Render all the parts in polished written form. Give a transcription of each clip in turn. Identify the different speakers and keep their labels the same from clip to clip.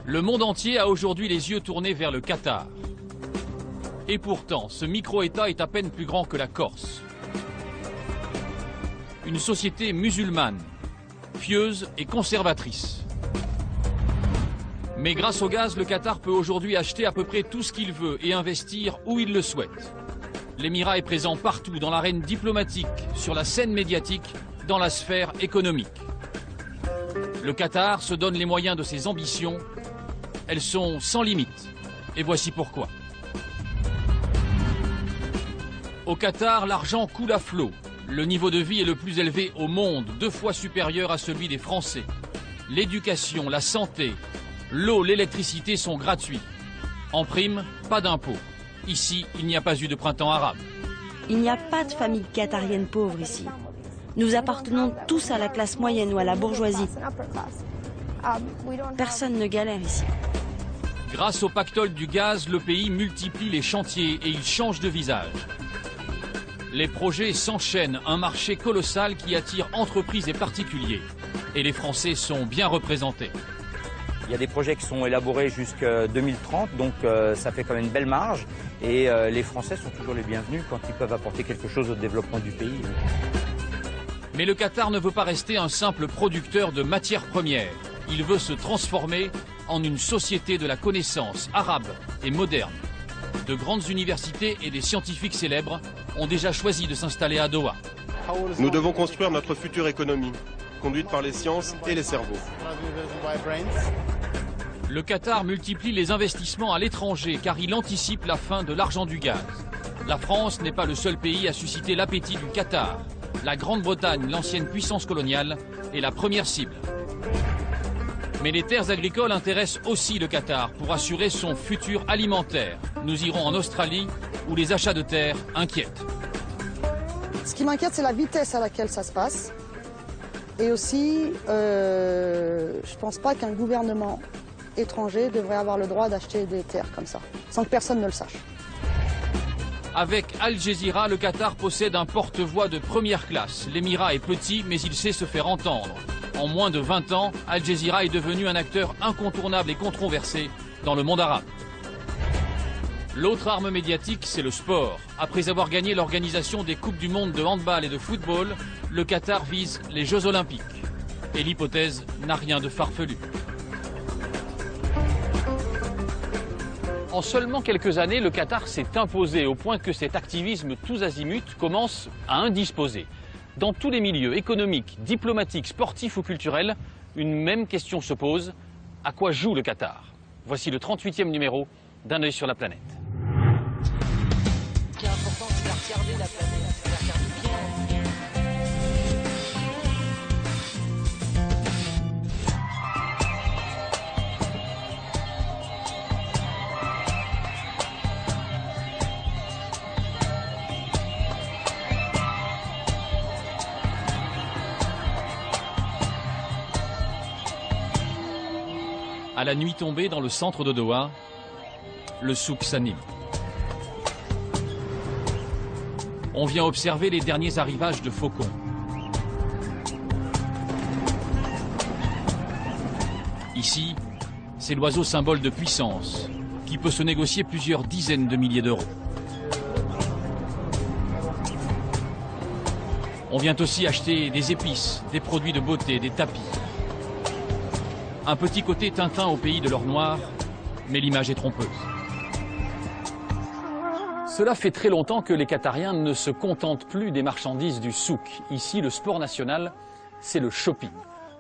Speaker 1: Le monde entier a aujourd'hui les yeux tournés vers le Qatar. Et pourtant, ce micro-État est à peine plus grand que la Corse. Une société musulmane, pieuse et conservatrice. Mais grâce au gaz, le Qatar peut aujourd'hui acheter à peu près tout ce qu'il veut et investir où il le souhaite. L'émirat est présent partout dans l'arène diplomatique, sur la scène médiatique, dans la sphère économique. Le Qatar se donne les moyens de ses ambitions. Elles sont sans limite. Et voici pourquoi. Au Qatar, l'argent coule à flot. Le niveau de vie est le plus élevé au monde, 2 fois supérieur à celui des Français. L'éducation, la santé, l'eau, l'électricité sont gratuits. En prime, pas d'impôts. Ici, il n'y a pas eu de printemps arabe.
Speaker 2: Il n'y a pas de famille qatarienne pauvre ici. Nous appartenons tous à la classe moyenne ou à la bourgeoisie. Personne ne galère ici.
Speaker 1: Grâce au pactole du gaz, le pays multiplie les chantiers et il change de visage. Les projets s'enchaînent, un marché colossal qui attire entreprises et particuliers. Et les Français sont bien représentés.
Speaker 3: Il y a des projets qui sont élaborés jusqu'à 2030, donc ça fait quand même une belle marge. Et les Français sont toujours les bienvenus quand ils peuvent apporter quelque chose au développement du pays.
Speaker 1: Mais le Qatar ne veut pas rester un simple producteur de matières premières. Il veut se transformer en une société de la connaissance arabe et moderne. De grandes universités et des scientifiques célèbres ont déjà choisi de s'installer à Doha.
Speaker 4: Nous devons construire notre future économie, conduite par les sciences et les cerveaux.
Speaker 1: Le Qatar multiplie les investissements à l'étranger car il anticipe la fin de l'argent du gaz. La France n'est pas le seul pays à susciter l'appétit du Qatar. La Grande-Bretagne, l'ancienne puissance coloniale, est la première cible. Mais les terres agricoles intéressent aussi le Qatar pour assurer son futur alimentaire. Nous irons en Australie où les achats de terres inquiètent.
Speaker 5: Ce qui m'inquiète, c'est la vitesse à laquelle ça se passe. Et aussi, je ne pense pas qu'un gouvernement étranger devrait avoir le droit d'acheter des terres comme ça, sans que personne ne le sache.
Speaker 1: Avec Al Jazeera, le Qatar possède un porte-voix de première classe. L'émirat est petit, mais il sait se faire entendre. En moins de 20 ans, Al Jazeera est devenu un acteur incontournable et controversé dans le monde arabe. L'autre arme médiatique, c'est le sport. Après avoir gagné l'organisation des Coupes du Monde de handball et de football, le Qatar vise les Jeux Olympiques. Et l'hypothèse n'a rien de farfelu. En seulement quelques années, le Qatar s'est imposé au point que cet activisme tous azimuts commence à indisposer. Dans tous les milieux économiques, diplomatiques, sportifs ou culturels, une même question se pose. À quoi joue le Qatar? Voici le 38e numéro d'Un œil sur la planète.
Speaker 6: Ce qui est important, c'est de regarder la planète, de la regarder bien.
Speaker 1: À la nuit tombée dans le centre de Doha, le souk s'anime. On vient observer les derniers arrivages de faucons. Ici, c'est l'oiseau symbole de puissance, qui peut se négocier plusieurs dizaines de milliers d'euros. On vient aussi acheter des épices, des produits de beauté, des tapis. Un petit côté Tintin au pays de l'or noir, mais l'image est trompeuse. Cela fait très longtemps que les Qatariens ne se contentent plus des marchandises du souk. Ici, le sport national, c'est le shopping.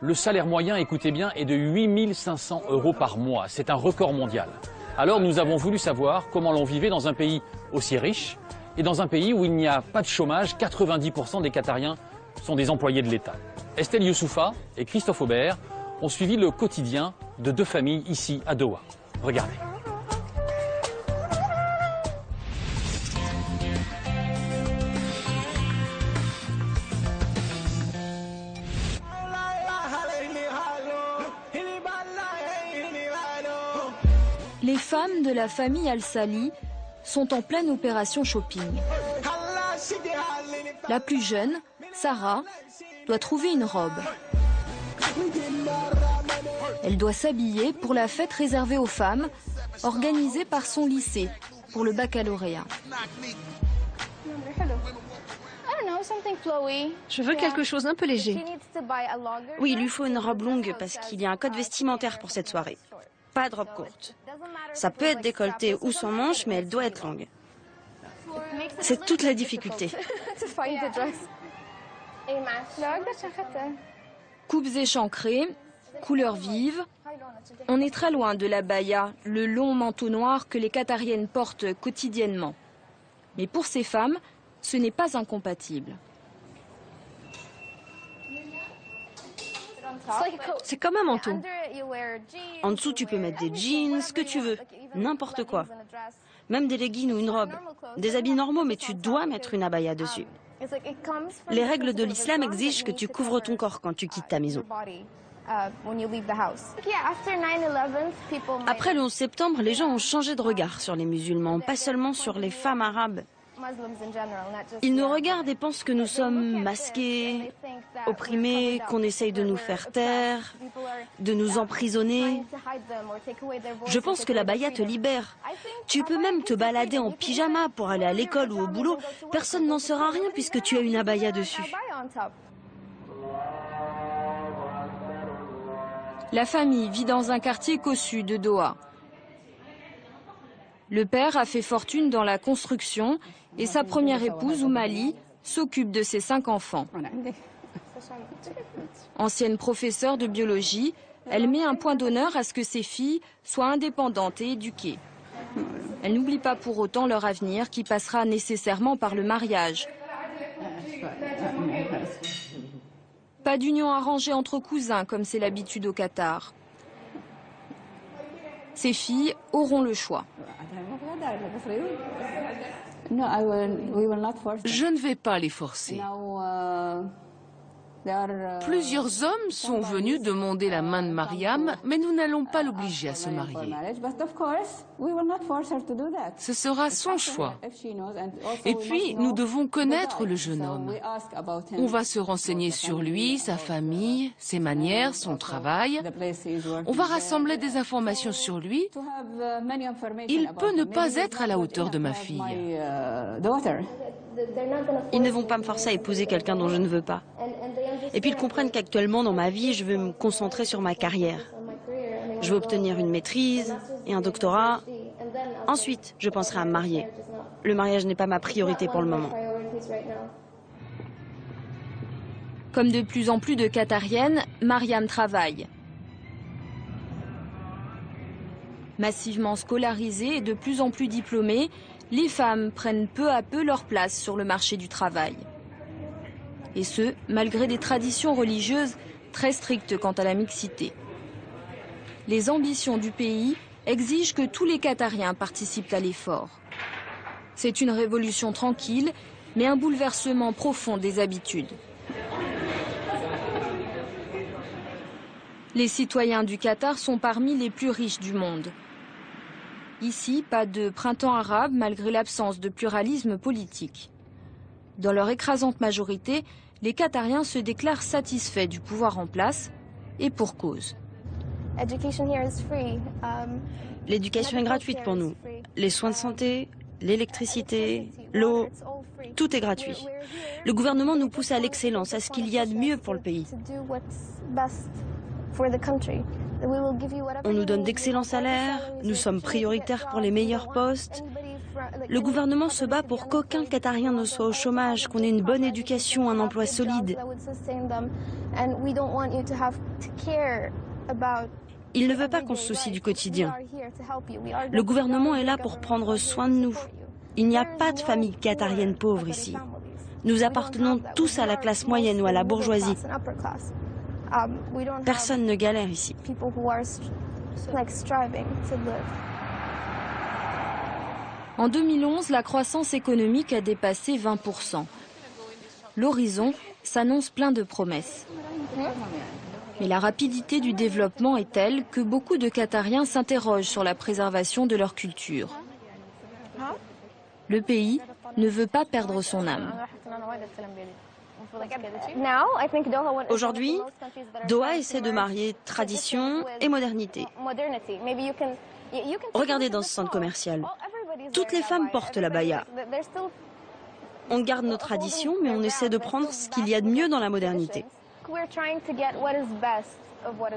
Speaker 1: Le salaire moyen, écoutez bien, est de 8 500 € par mois. C'est un record mondial. Alors nous avons voulu savoir comment l'on vivait dans un pays aussi riche et dans un pays où il n'y a pas de chômage. 90% des Qatariens sont des employés de l'État. Estelle Youssoufa et Christophe Aubert ont suivi le quotidien de 2 familles ici à Doha. Regardez.
Speaker 7: Les femmes de la famille Al-Sali sont en pleine opération shopping. La plus jeune, Sarah, doit trouver une robe. Elle doit s'habiller pour la fête réservée aux femmes, organisée par son lycée pour le baccalauréat.
Speaker 8: Je veux quelque chose d'un peu léger.
Speaker 2: Oui, il lui faut une robe longue parce qu'il y a un code vestimentaire pour cette soirée. Pas de robe courte. Ça peut être décolleté ou sans manche, mais elle doit être longue. C'est toute la difficulté.
Speaker 7: Coupes échancrées, couleurs vives. On est très loin de l'abaya, le long manteau noir que les qatariennes portent quotidiennement. Mais pour ces femmes, ce n'est pas incompatible.
Speaker 8: C'est comme un manteau.
Speaker 2: En dessous, tu peux mettre des jeans, ce que tu veux, n'importe quoi. Même des leggings ou une robe. Des habits normaux, mais tu dois mettre une abaya dessus. Les règles de l'islam exigent que tu couvres ton corps quand tu quittes ta maison. Après le 11 septembre, les gens ont changé de regard sur les musulmans, pas seulement sur les femmes arabes. Ils nous regardent et pensent que nous sommes masqués, opprimés, qu'on essaye de nous faire taire, de nous emprisonner. Je pense que l'abaya te libère. Tu peux même te balader en pyjama pour aller à l'école ou au boulot. Personne n'en saura rien puisque tu as une abaya dessus.
Speaker 7: La famille vit dans un quartier cossu de Doha. Le père a fait fortune dans la construction et sa première épouse, Oumali, s'occupe de ses 5 enfants. Ancienne professeure de biologie, elle met un point d'honneur à ce que ses filles soient indépendantes et éduquées. Elle n'oublie pas pour autant leur avenir qui passera nécessairement par le mariage. Pas d'union arrangée entre cousins comme c'est l'habitude au Qatar. Ces filles auront le choix.
Speaker 9: Je ne vais pas les forcer. Plusieurs hommes sont venus demander la main de Mariam, mais nous n'allons pas l'obliger à se marier. Ce sera son choix. Et puis, nous devons connaître le jeune homme. On va se renseigner sur lui, sa famille, ses manières, son travail. On va rassembler des informations sur lui. Il peut ne pas être à la hauteur de ma fille.
Speaker 2: Ils ne vont pas me forcer à épouser quelqu'un dont je ne veux pas. Et puis ils comprennent qu'actuellement dans ma vie, je veux me concentrer sur ma carrière. Je veux obtenir une maîtrise et un doctorat. Ensuite, je penserai à me marier. Le mariage n'est pas ma priorité pour le moment.
Speaker 7: Comme de plus en plus de Qatariennes, Mariam travaille. Massivement scolarisée et de plus en plus diplômée, les femmes prennent peu à peu leur place sur le marché du travail. Et ce, malgré des traditions religieuses très strictes quant à la mixité. Les ambitions du pays exigent que tous les Qatariens participent à l'effort. C'est une révolution tranquille, mais un bouleversement profond des habitudes. Les citoyens du Qatar sont parmi les plus riches du monde. Ici, pas de printemps arabe malgré l'absence de pluralisme politique. Dans leur écrasante majorité, les Qatariens se déclarent satisfaits du pouvoir en place, et pour cause.
Speaker 2: L'éducation est gratuite pour nous. Les soins de santé, l'électricité, l'eau, tout est gratuit. Le gouvernement nous pousse à l'excellence, à ce qu'il y a de mieux pour le pays. On nous donne d'excellents salaires, nous sommes prioritaires pour les meilleurs postes. Le gouvernement se bat pour qu'aucun Qatarien ne soit au chômage, qu'on ait une bonne éducation, un emploi solide. Il ne veut pas qu'on se soucie du quotidien. Le gouvernement est là pour prendre soin de nous. Il n'y a pas de famille qatarienne pauvre ici. Nous appartenons tous à la classe moyenne ou à la bourgeoisie. Personne ne galère ici.
Speaker 7: En 2011, la croissance économique a dépassé 20%. L'horizon s'annonce plein de promesses. Mais la rapidité du développement est telle que beaucoup de Qatariens s'interrogent sur la préservation de leur culture. Le pays ne veut pas perdre son âme.
Speaker 2: Aujourd'hui, Doha essaie de marier tradition et modernité. Regardez dans ce centre commercial. Toutes les femmes portent la baya. On garde nos traditions, mais on essaie de prendre ce qu'il y a de mieux dans la modernité.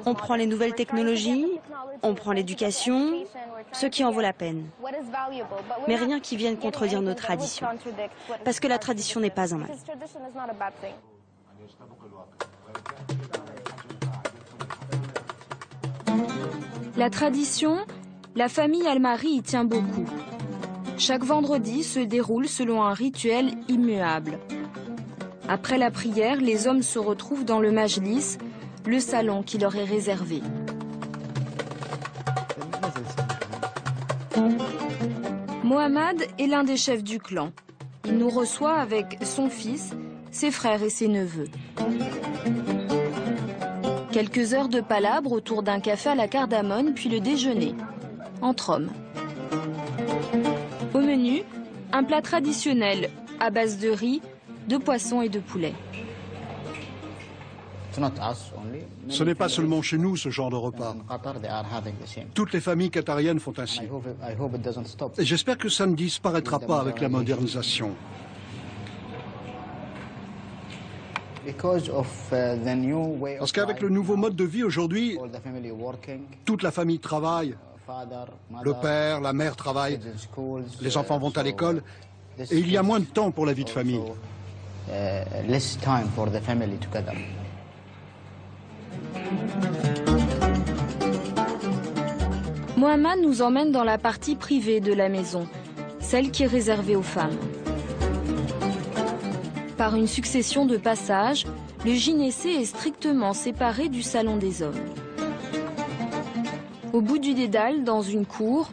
Speaker 2: On prend les nouvelles technologies, on prend l'éducation, ce qui en vaut la peine. Mais rien qui vienne contredire nos traditions. Parce que la tradition n'est pas un mal.
Speaker 7: La tradition, la famille Al-Mahri y tient beaucoup. Chaque vendredi se déroule selon un rituel immuable. Après la prière, les hommes se retrouvent dans le majlis, le salon qui leur est réservé. Mohamed est l'un des chefs du clan. Il nous reçoit avec son fils, ses frères et ses neveux. Quelques heures de palabres autour d'un café à la cardamone, puis le déjeuner, entre hommes. Au menu, un plat traditionnel à base de riz, de poisson et de poulet.
Speaker 10: Ce n'est pas seulement chez nous ce genre de repas. Toutes les familles qatariennes font ainsi. Et j'espère que ça ne disparaîtra pas avec la modernisation. Parce qu'avec le nouveau mode de vie aujourd'hui, toute la famille travaille. Le père, la mère travaillent, les enfants vont à l'école, et il y a moins de temps pour la vie de famille.
Speaker 7: Mohamed nous emmène dans la partie privée de la maison, celle qui est réservée aux femmes. Par une succession de passages, le gynécée est strictement séparé du salon des hommes. Au bout du dédale, dans une cour,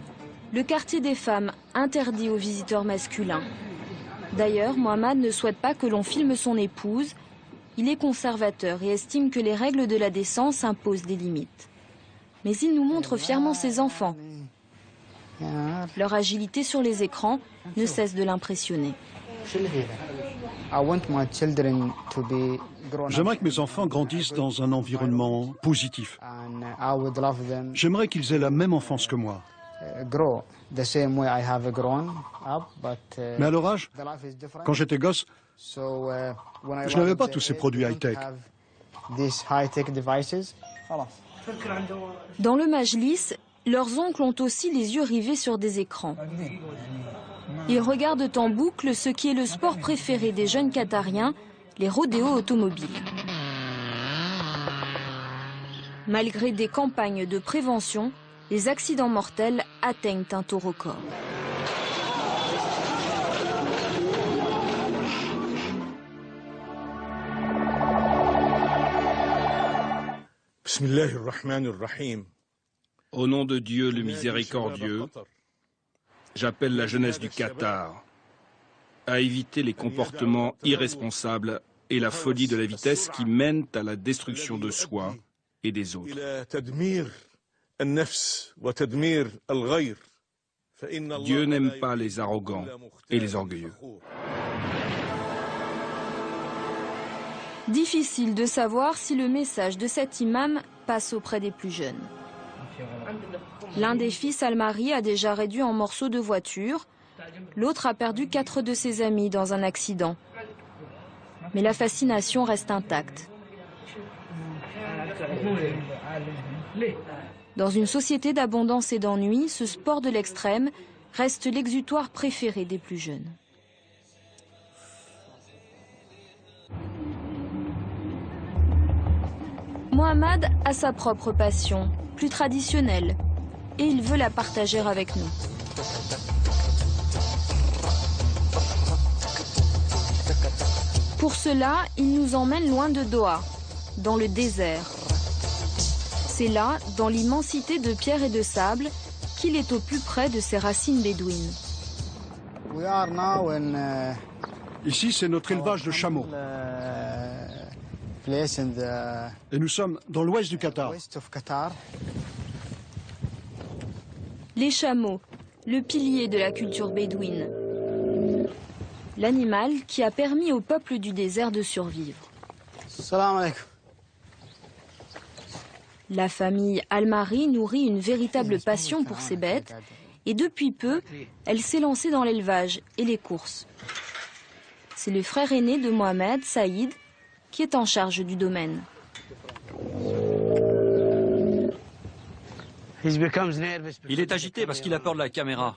Speaker 7: le quartier des femmes interdit aux visiteurs masculins. D'ailleurs, Mohamed ne souhaite pas que l'on filme son épouse. Il est conservateur et estime que les règles de la décence imposent des limites. Mais il nous montre fièrement ses enfants. Leur agilité sur les écrans ne cesse de l'impressionner.
Speaker 10: J'aimerais que mes enfants grandissent dans un environnement positif. J'aimerais qu'ils aient la même enfance que moi. Mais à leur âge, quand j'étais gosse, je n'avais pas tous ces produits high-tech.
Speaker 7: Dans le majlis, leurs oncles ont aussi les yeux rivés sur des écrans. Ils regardent en boucle ce qui est le sport préféré des jeunes Qatariens, les rodéos automobiles. Malgré des campagnes de prévention, les accidents mortels atteignent un taux record.
Speaker 11: Au nom de Dieu le miséricordieux, j'appelle la jeunesse du Qatar à éviter les comportements irresponsables et la folie de la vitesse qui mènent à la destruction de soi et des autres. Dieu n'aime pas les arrogants et les orgueilleux.
Speaker 7: Difficile de savoir si le message de cet imam passe auprès des plus jeunes. L'un des fils Al-Mahri a déjà réduit en morceaux de voiture, l'autre a perdu 4 de ses amis dans un accident. Mais la fascination reste intacte. Dans une société d'abondance et d'ennui, ce sport de l'extrême reste l'exutoire préféré des plus jeunes. Mohamed a sa propre passion, plus traditionnelle, et il veut la partager avec nous. Pour cela, il nous emmène loin de Doha, dans le désert. C'est là, dans l'immensité de pierre et de sable, qu'il est au plus près de ses racines bédouines.
Speaker 10: Ici, c'est notre élevage de chameaux. Et nous sommes dans l'ouest du Qatar.
Speaker 7: Les chameaux, le pilier de la culture bédouine. l'animal qui a permis au peuple du désert de survivre.
Speaker 12: Salam alaikum.
Speaker 7: La famille Al-Mari nourrit une véritable passion pour ces bêtes et depuis peu, elle s'est lancée dans l'élevage et les courses. C'est le frère aîné de Mohamed, Saïd, qui est en charge du domaine.
Speaker 13: Il est agité parce qu'il a peur de la caméra.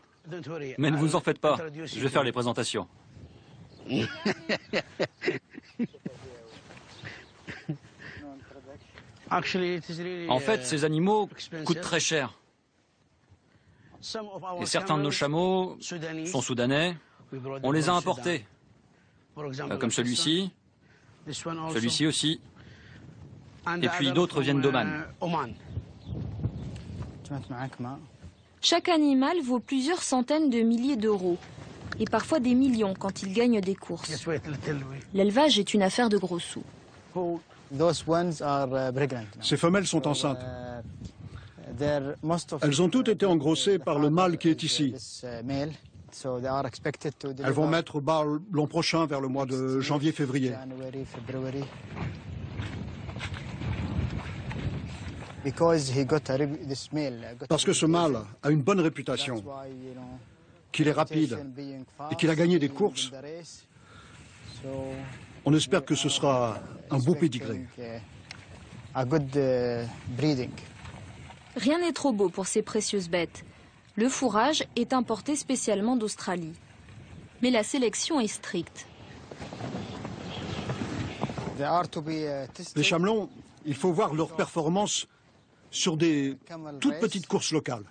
Speaker 13: Mais ne vous en faites pas, je vais faire les présentations. En fait, ces animaux coûtent très cher. Et certains de nos chameaux sont soudanais. On les a importés, comme celui-ci, celui-ci aussi. Et puis d'autres viennent d'Oman.
Speaker 7: Chaque animal vaut plusieurs centaines de milliers d'euros et parfois des millions quand il gagne des courses. L'élevage est une affaire de gros sous.
Speaker 10: Ces femelles sont enceintes. Elles ont toutes été engrossées par le mâle qui est ici. Elles vont mettre bas l'an prochain, vers le mois de janvier-février. Parce que ce mâle a une bonne réputation, qu'il est rapide et qu'il a gagné des courses, on espère que ce sera un beau pédigré.
Speaker 7: Rien n'est trop beau pour ces précieuses bêtes. Le fourrage est importé spécialement d'Australie. Mais la sélection est stricte.
Speaker 10: Les chamelons, il faut voir leur performance sur des toutes petites courses locales.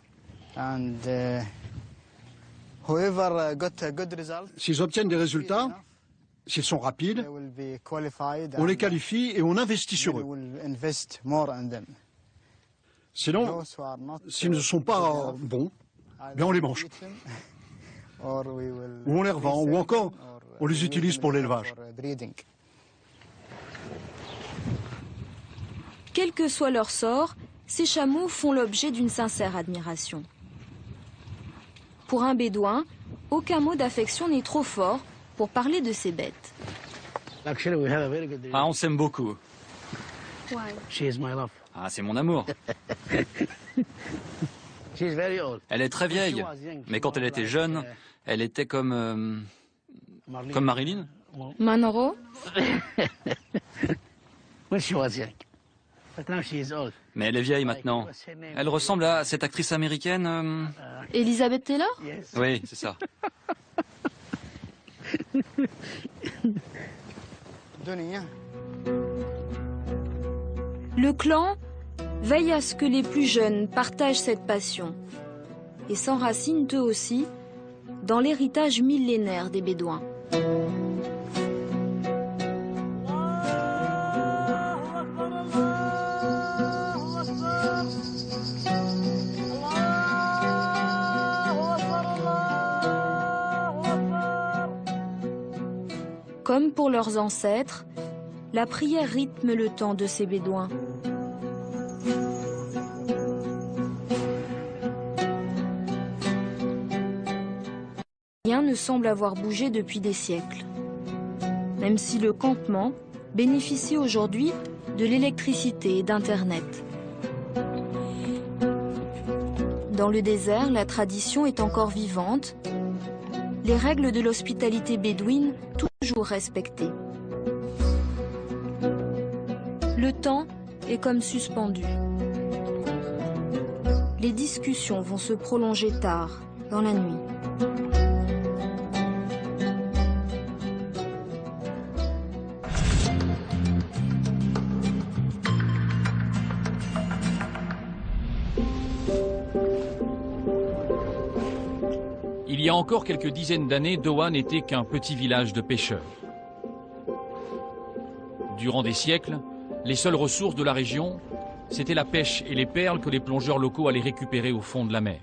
Speaker 10: S'ils obtiennent des résultats, s'ils sont rapides, on les qualifie et on investit sur eux. Sinon, s'ils ne sont pas bons, bien on les mange. Ou on les revend, ou encore on les utilise pour l'élevage.
Speaker 7: Quel que soit leur sort, ces chameaux font l'objet d'une sincère admiration. Pour un bédouin, aucun mot d'affection n'est trop fort pour parler de ces bêtes.
Speaker 13: Ah, on s'aime beaucoup. Ah, c'est mon amour. Elle est très vieille, mais quand elle était jeune, elle était comme Marilyn.
Speaker 7: Monroe.
Speaker 13: Mais elle est vieille maintenant. Elle ressemble à cette actrice américaine.
Speaker 7: Elizabeth Taylor?
Speaker 13: Oui, c'est ça.
Speaker 7: Le clan veille à ce que les plus jeunes partagent cette passion et s'enracinent eux aussi dans l'héritage millénaire des Bédouins. Comme pour leurs ancêtres, la prière rythme le temps de ces Bédouins. Rien ne semble avoir bougé depuis des siècles, même si le campement bénéficie aujourd'hui de l'électricité et d'Internet. Dans le désert, la tradition est encore vivante, les règles de l'hospitalité bédouine toujours respectées. Le temps est comme suspendu. Les discussions vont se prolonger tard, dans la nuit.
Speaker 1: Il y a encore quelques dizaines d'années, Doha n'était qu'un petit village de pêcheurs. Durant des siècles, les seules ressources de la région, c'était la pêche et les perles que les plongeurs locaux allaient récupérer au fond de la mer.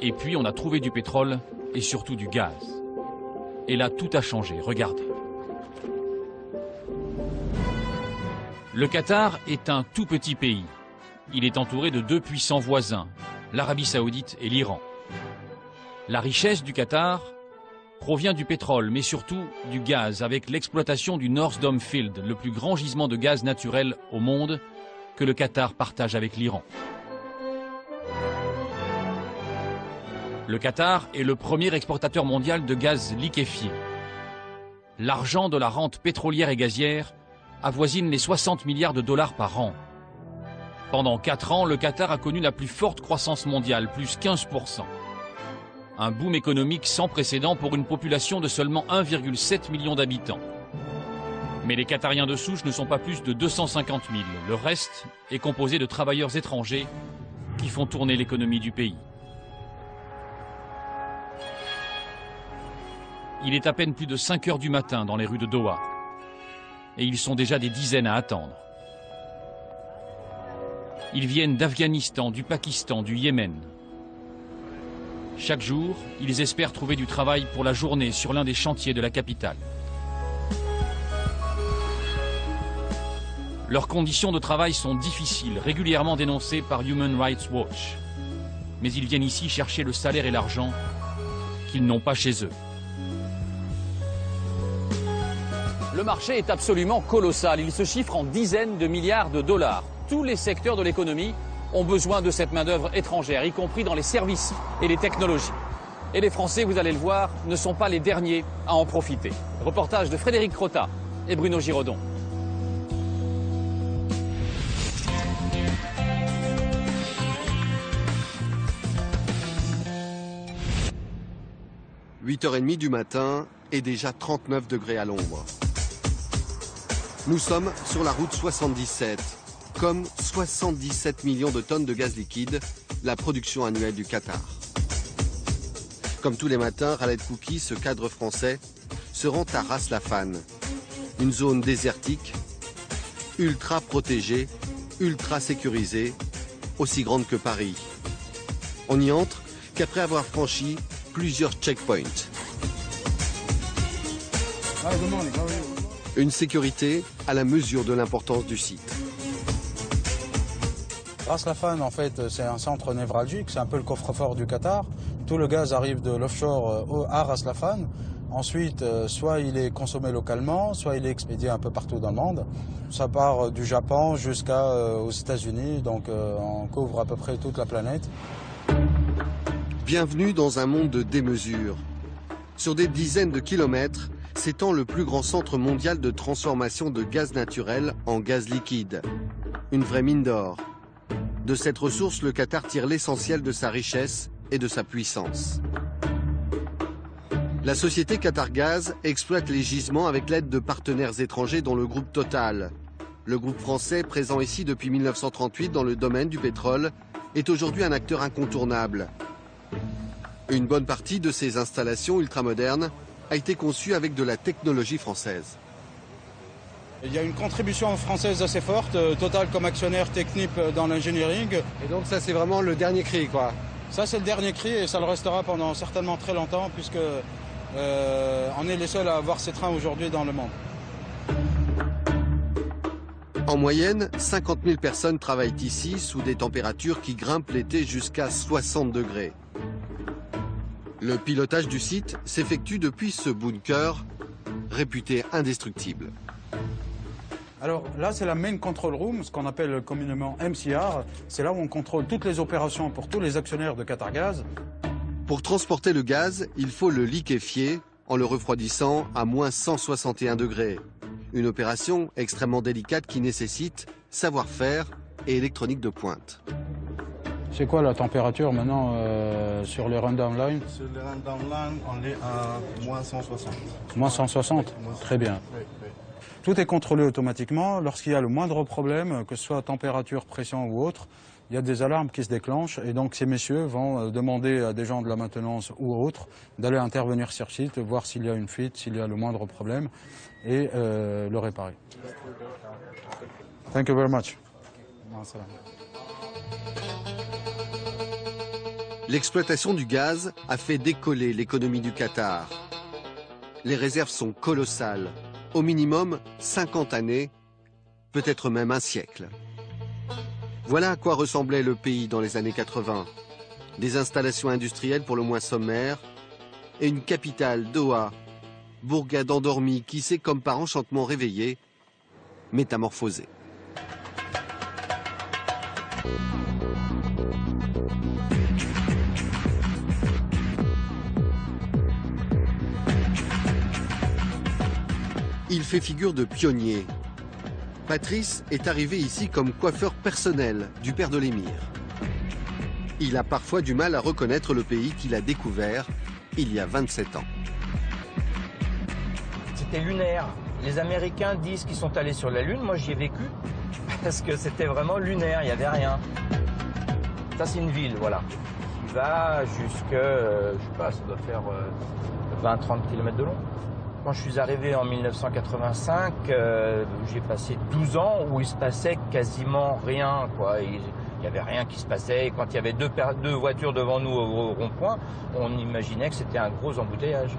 Speaker 1: Et puis on a trouvé du pétrole et surtout du gaz. Et là, tout a changé, regardez. Le Qatar est un tout petit pays. Il est entouré de deux puissants voisins, l'Arabie Saoudite et l'Iran. La richesse du Qatar provient du pétrole, mais surtout du gaz, avec l'exploitation du North Dome Field, le plus grand gisement de gaz naturel au monde, que le Qatar partage avec l'Iran. Le Qatar est le premier exportateur mondial de gaz liquéfié. L'argent de la rente pétrolière et gazière avoisine les 60 milliards de dollars par an. Pendant 4 ans, le Qatar a connu la plus forte croissance mondiale, plus 15%. Un boom économique sans précédent pour une population de seulement 1,7 million d'habitants. Mais les Qatariens de souche ne sont pas plus de 250 000. Le reste est composé de travailleurs étrangers qui font tourner l'économie du pays. Il est à peine plus de 5 heures du matin dans les rues de Doha. Et ils sont déjà des dizaines à attendre. Ils viennent d'Afghanistan, du Pakistan, du Yémen. Chaque jour, ils espèrent trouver du travail pour la journée sur l'un des chantiers de la capitale. Leurs conditions de travail sont difficiles, régulièrement dénoncées par Human Rights Watch. Mais ils viennent ici chercher le salaire et l'argent qu'ils n'ont pas chez eux. Le marché est absolument colossal. Il se chiffre en dizaines de milliards de dollars. Tous les secteurs de l'économie ont besoin de cette main-d'œuvre étrangère, y compris dans les services et les technologies. Et les Français, vous allez le voir, ne sont pas les derniers à en profiter. Reportage de Frédéric Crotta et Bruno Giraudon.
Speaker 12: « 8h30 du matin et déjà 39 degrés à l'ombre. Nous sommes sur la route 77, comme 77 millions de tonnes de gaz liquide, la production annuelle du Qatar. Comme tous les matins, Khaled Kouki, ce cadre français, se rend à Ras Laffan, une zone désertique, ultra protégée, ultra sécurisée, aussi grande que Paris. On n'y entre qu'après avoir franchi plusieurs checkpoints. Une sécurité à la mesure de l'importance du site.
Speaker 14: Ras Laffan, en fait, c'est un centre névralgique, c'est un peu le coffre-fort du Qatar. Tout le gaz arrive de l'offshore à Ras Laffan. Ensuite, soit il est consommé localement, soit il est expédié un peu partout dans le monde. Ça part du Japon jusqu'aux États-Unis, donc on couvre à peu près toute la planète.
Speaker 12: Bienvenue dans un monde de démesure. Sur des dizaines de kilomètres, s'étend le plus grand centre mondial de transformation de gaz naturel en gaz liquide. Une vraie mine d'or. De cette ressource, le Qatar tire l'essentiel de sa richesse et de sa puissance. La société Qatar Gaz exploite les gisements avec l'aide de partenaires étrangers dont le groupe Total. Le groupe français, présent ici depuis 1938 dans le domaine du pétrole, est aujourd'hui un acteur incontournable. Une bonne partie de ces installations ultramodernes a été conçue avec de la technologie française.
Speaker 14: Il y a une contribution française assez forte, Total comme actionnaire technique dans l'engineering.
Speaker 12: Et donc ça c'est vraiment le dernier cri, quoi.
Speaker 14: Ça c'est le dernier cri et ça le restera pendant certainement très longtemps puisque on est les seuls à avoir ces trains aujourd'hui dans le monde.
Speaker 12: En moyenne, 50 000 personnes travaillent ici sous des températures qui grimpent l'été jusqu'à 60 degrés. Le pilotage du site s'effectue depuis ce bunker, réputé indestructible.
Speaker 14: Alors là, c'est la Main Control Room, ce qu'on appelle communément MCR. C'est là où on contrôle toutes les opérations pour tous les actionnaires de Qatar Gaz.
Speaker 12: Pour transporter le gaz, il faut le liquéfier en le refroidissant à moins 161 degrés. Une opération extrêmement délicate qui nécessite savoir-faire et électronique de pointe.
Speaker 14: C'est quoi la température maintenant sur les rundown lines?
Speaker 15: Sur les rundown lines, on est à moins 160.
Speaker 14: Moins 160? Très bien.
Speaker 15: Oui, oui.
Speaker 14: Tout est contrôlé automatiquement. Lorsqu'il y a le moindre problème, que ce soit température, pression ou autre, il y a des alarmes qui se déclenchent et donc ces messieurs vont demander à des gens de la maintenance ou autres d'aller intervenir sur site, voir s'il y a une fuite, s'il y a le moindre problème et le réparer. Thank you very much.
Speaker 12: L'exploitation du gaz a fait décoller l'économie du Qatar. Les réserves sont colossales, au minimum 50 années, peut-être même un siècle. Voilà à quoi ressemblait le pays dans les années 80. des installations industrielles pour le moins sommaires, et une capitale, Doha, bourgade endormie qui s'est comme par enchantement réveillée, métamorphosée. Il fait figure de pionnier. Patrice est arrivé ici comme coiffeur personnel du père de l'émir. Il a parfois du mal à reconnaître le pays qu'il a découvert il y a 27 ans.
Speaker 3: C'était lunaire. Les Américains disent qu'ils sont allés sur la Lune. Moi, j'y ai vécu parce que c'était vraiment lunaire, il n'y avait rien. Ça, c'est une ville, voilà. Qui va jusque, je sais pas, ça doit faire 20-30 km de long. Quand je suis arrivé en 1985, j'ai passé 12 ans où il se passait quasiment rien, quoi. Il n'y avait rien qui se passait. Et quand il y avait deux voitures devant nous au rond-point, on imaginait que c'était un gros embouteillage.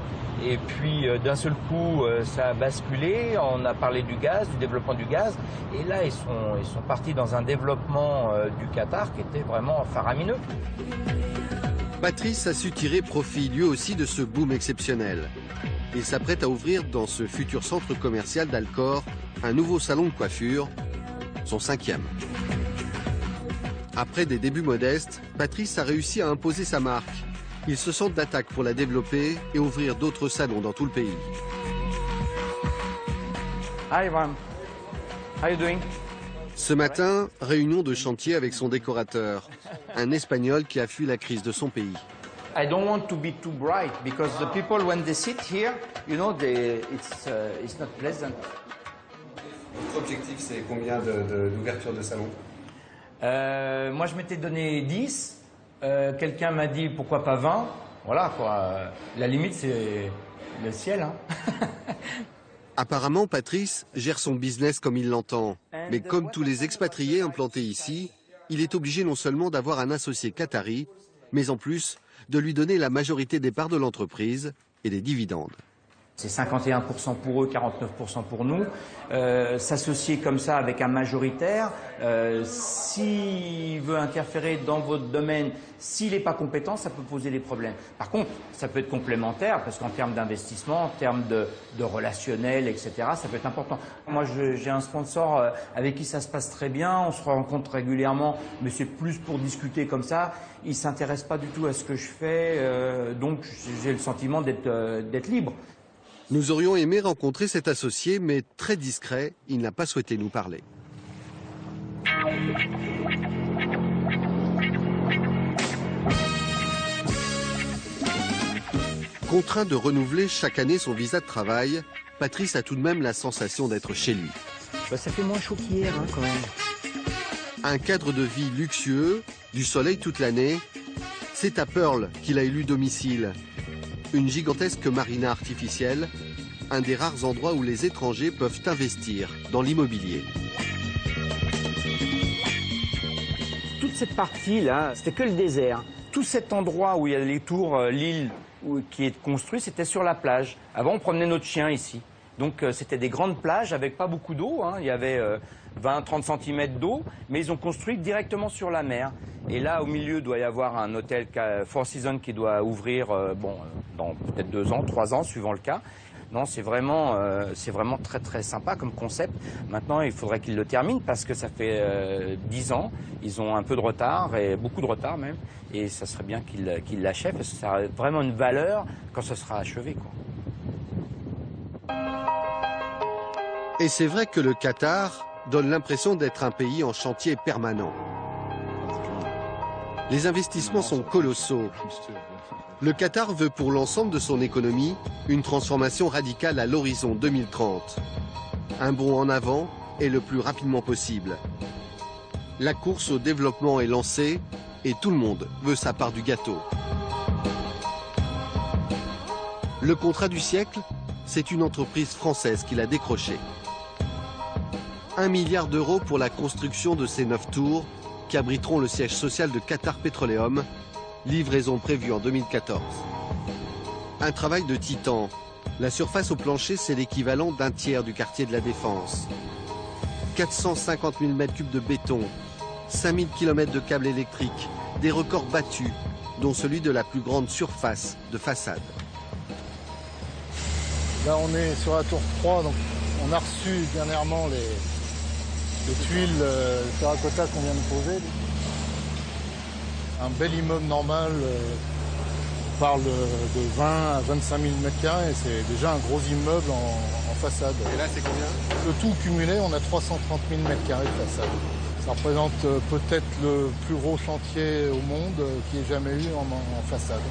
Speaker 3: Et puis d'un seul coup, ça a basculé. On a parlé du gaz, du développement du gaz. Et là, ils sont partis dans un développement du Qatar qui était vraiment faramineux.
Speaker 12: Patrice a su tirer profit lui aussi de ce boom exceptionnel. Il s'apprête à ouvrir dans ce futur centre commercial d'Alcor un nouveau salon de coiffure, son 5e. Après des débuts modestes, Patrice a réussi à imposer sa marque. Il se sent d'attaque pour la développer et ouvrir d'autres salons dans tout le pays.
Speaker 3: Hi, Ram. How you doing?
Speaker 12: Ce matin, réunion de chantier avec son décorateur, un Espagnol qui a fui la crise de son pays.
Speaker 16: I don't want to be too bright because the people, when they sit here, you know, it's not pleasant.
Speaker 12: Votre objectif, c'est combien d'ouverture de salon?
Speaker 3: Moi, je m'étais donné 10. Quelqu'un m'a dit pourquoi pas 20. Voilà, quoi. La limite, c'est le ciel. Hein.
Speaker 12: Apparemment, Patrice gère son business comme il l'entend. Mais comme tous les expatriés implantés ici, il est obligé non seulement d'avoir un associé qatari, mais en plus de lui donner la majorité des parts de l'entreprise et des dividendes.
Speaker 3: C'est 51% pour eux, 49% pour nous. S'associer comme ça avec un majoritaire, s'il veut interférer dans votre domaine, s'il n'est pas compétent, ça peut poser des problèmes. Par contre, ça peut être complémentaire, parce qu'en termes d'investissement, en termes de relationnel, etc., ça peut être important. Moi, j'ai un sponsor avec qui ça se passe très bien, on se rencontre régulièrement, mais c'est plus pour discuter comme ça. Il ne s'intéresse pas du tout à ce que je fais, donc j'ai le sentiment d'être libre.
Speaker 12: Nous aurions aimé rencontrer cet associé, mais très discret, il n'a pas souhaité nous parler. Contraint de renouveler chaque année son visa de travail, Patrice a tout de même la sensation d'être chez lui.
Speaker 3: Bah, ça fait moins chaud qu'hier, hein, quand même.
Speaker 12: Un cadre de vie luxueux, du soleil toute l'année, c'est à Pearl qu'il a élu domicile. Une gigantesque marina artificielle, un des rares endroits où les étrangers peuvent investir dans l'immobilier.
Speaker 3: Toute cette partie-là, c'était que le désert. Tout cet endroit où il y a les tours, l'île qui est construite, c'était sur la plage. Avant, on promenait notre chien ici. Donc c'était des grandes plages avec pas beaucoup d'eau, hein. Il y avait 20-30 cm d'eau, mais ils ont construit directement sur la mer. Et là, au milieu, doit y avoir un hôtel Four Seasons qui doit ouvrir dans peut-être 2 ans, 3 ans, suivant le cas. Non, c'est vraiment très très sympa comme concept. Maintenant, il faudrait qu'ils le terminent parce que ça fait 10 ans. Ils ont un peu de retard, et beaucoup de retard même. Et ça serait bien qu'ils l'achèvent parce que ça a vraiment une valeur quand ce sera achevé, quoi.
Speaker 12: Et c'est vrai que le Qatar donne l'impression d'être un pays en chantier permanent. Les investissements sont colossaux. Le Qatar veut pour l'ensemble de son économie une transformation radicale à l'horizon 2030. Un bond en avant et le plus rapidement possible. La course au développement est lancée et tout le monde veut sa part du gâteau. Le contrat du siècle, c'est une entreprise française qui l'a décroché. 1 milliard d'euros pour la construction de ces 9 tours qui abriteront le siège social de Qatar Petroleum, livraison prévue en 2014. Un travail de titan. La surface au plancher, c'est l'équivalent d'un tiers du quartier de la Défense. 450 000 m3 de béton, 5000 km de câbles électriques, des records battus, dont celui de la plus grande surface de façade.
Speaker 17: Là, on est sur la tour 3, donc on a reçu dernièrement les tuiles terracotta qu'on vient de poser. Un bel immeuble normal, on parle de 20 à 25 000 m², et c'est déjà un gros immeuble en façade.
Speaker 12: Et là, c'est combien?
Speaker 17: Le tout cumulé, on a 330 000 m² de façade. Ça représente peut-être le plus gros chantier au monde qu'il y ait jamais eu en façade.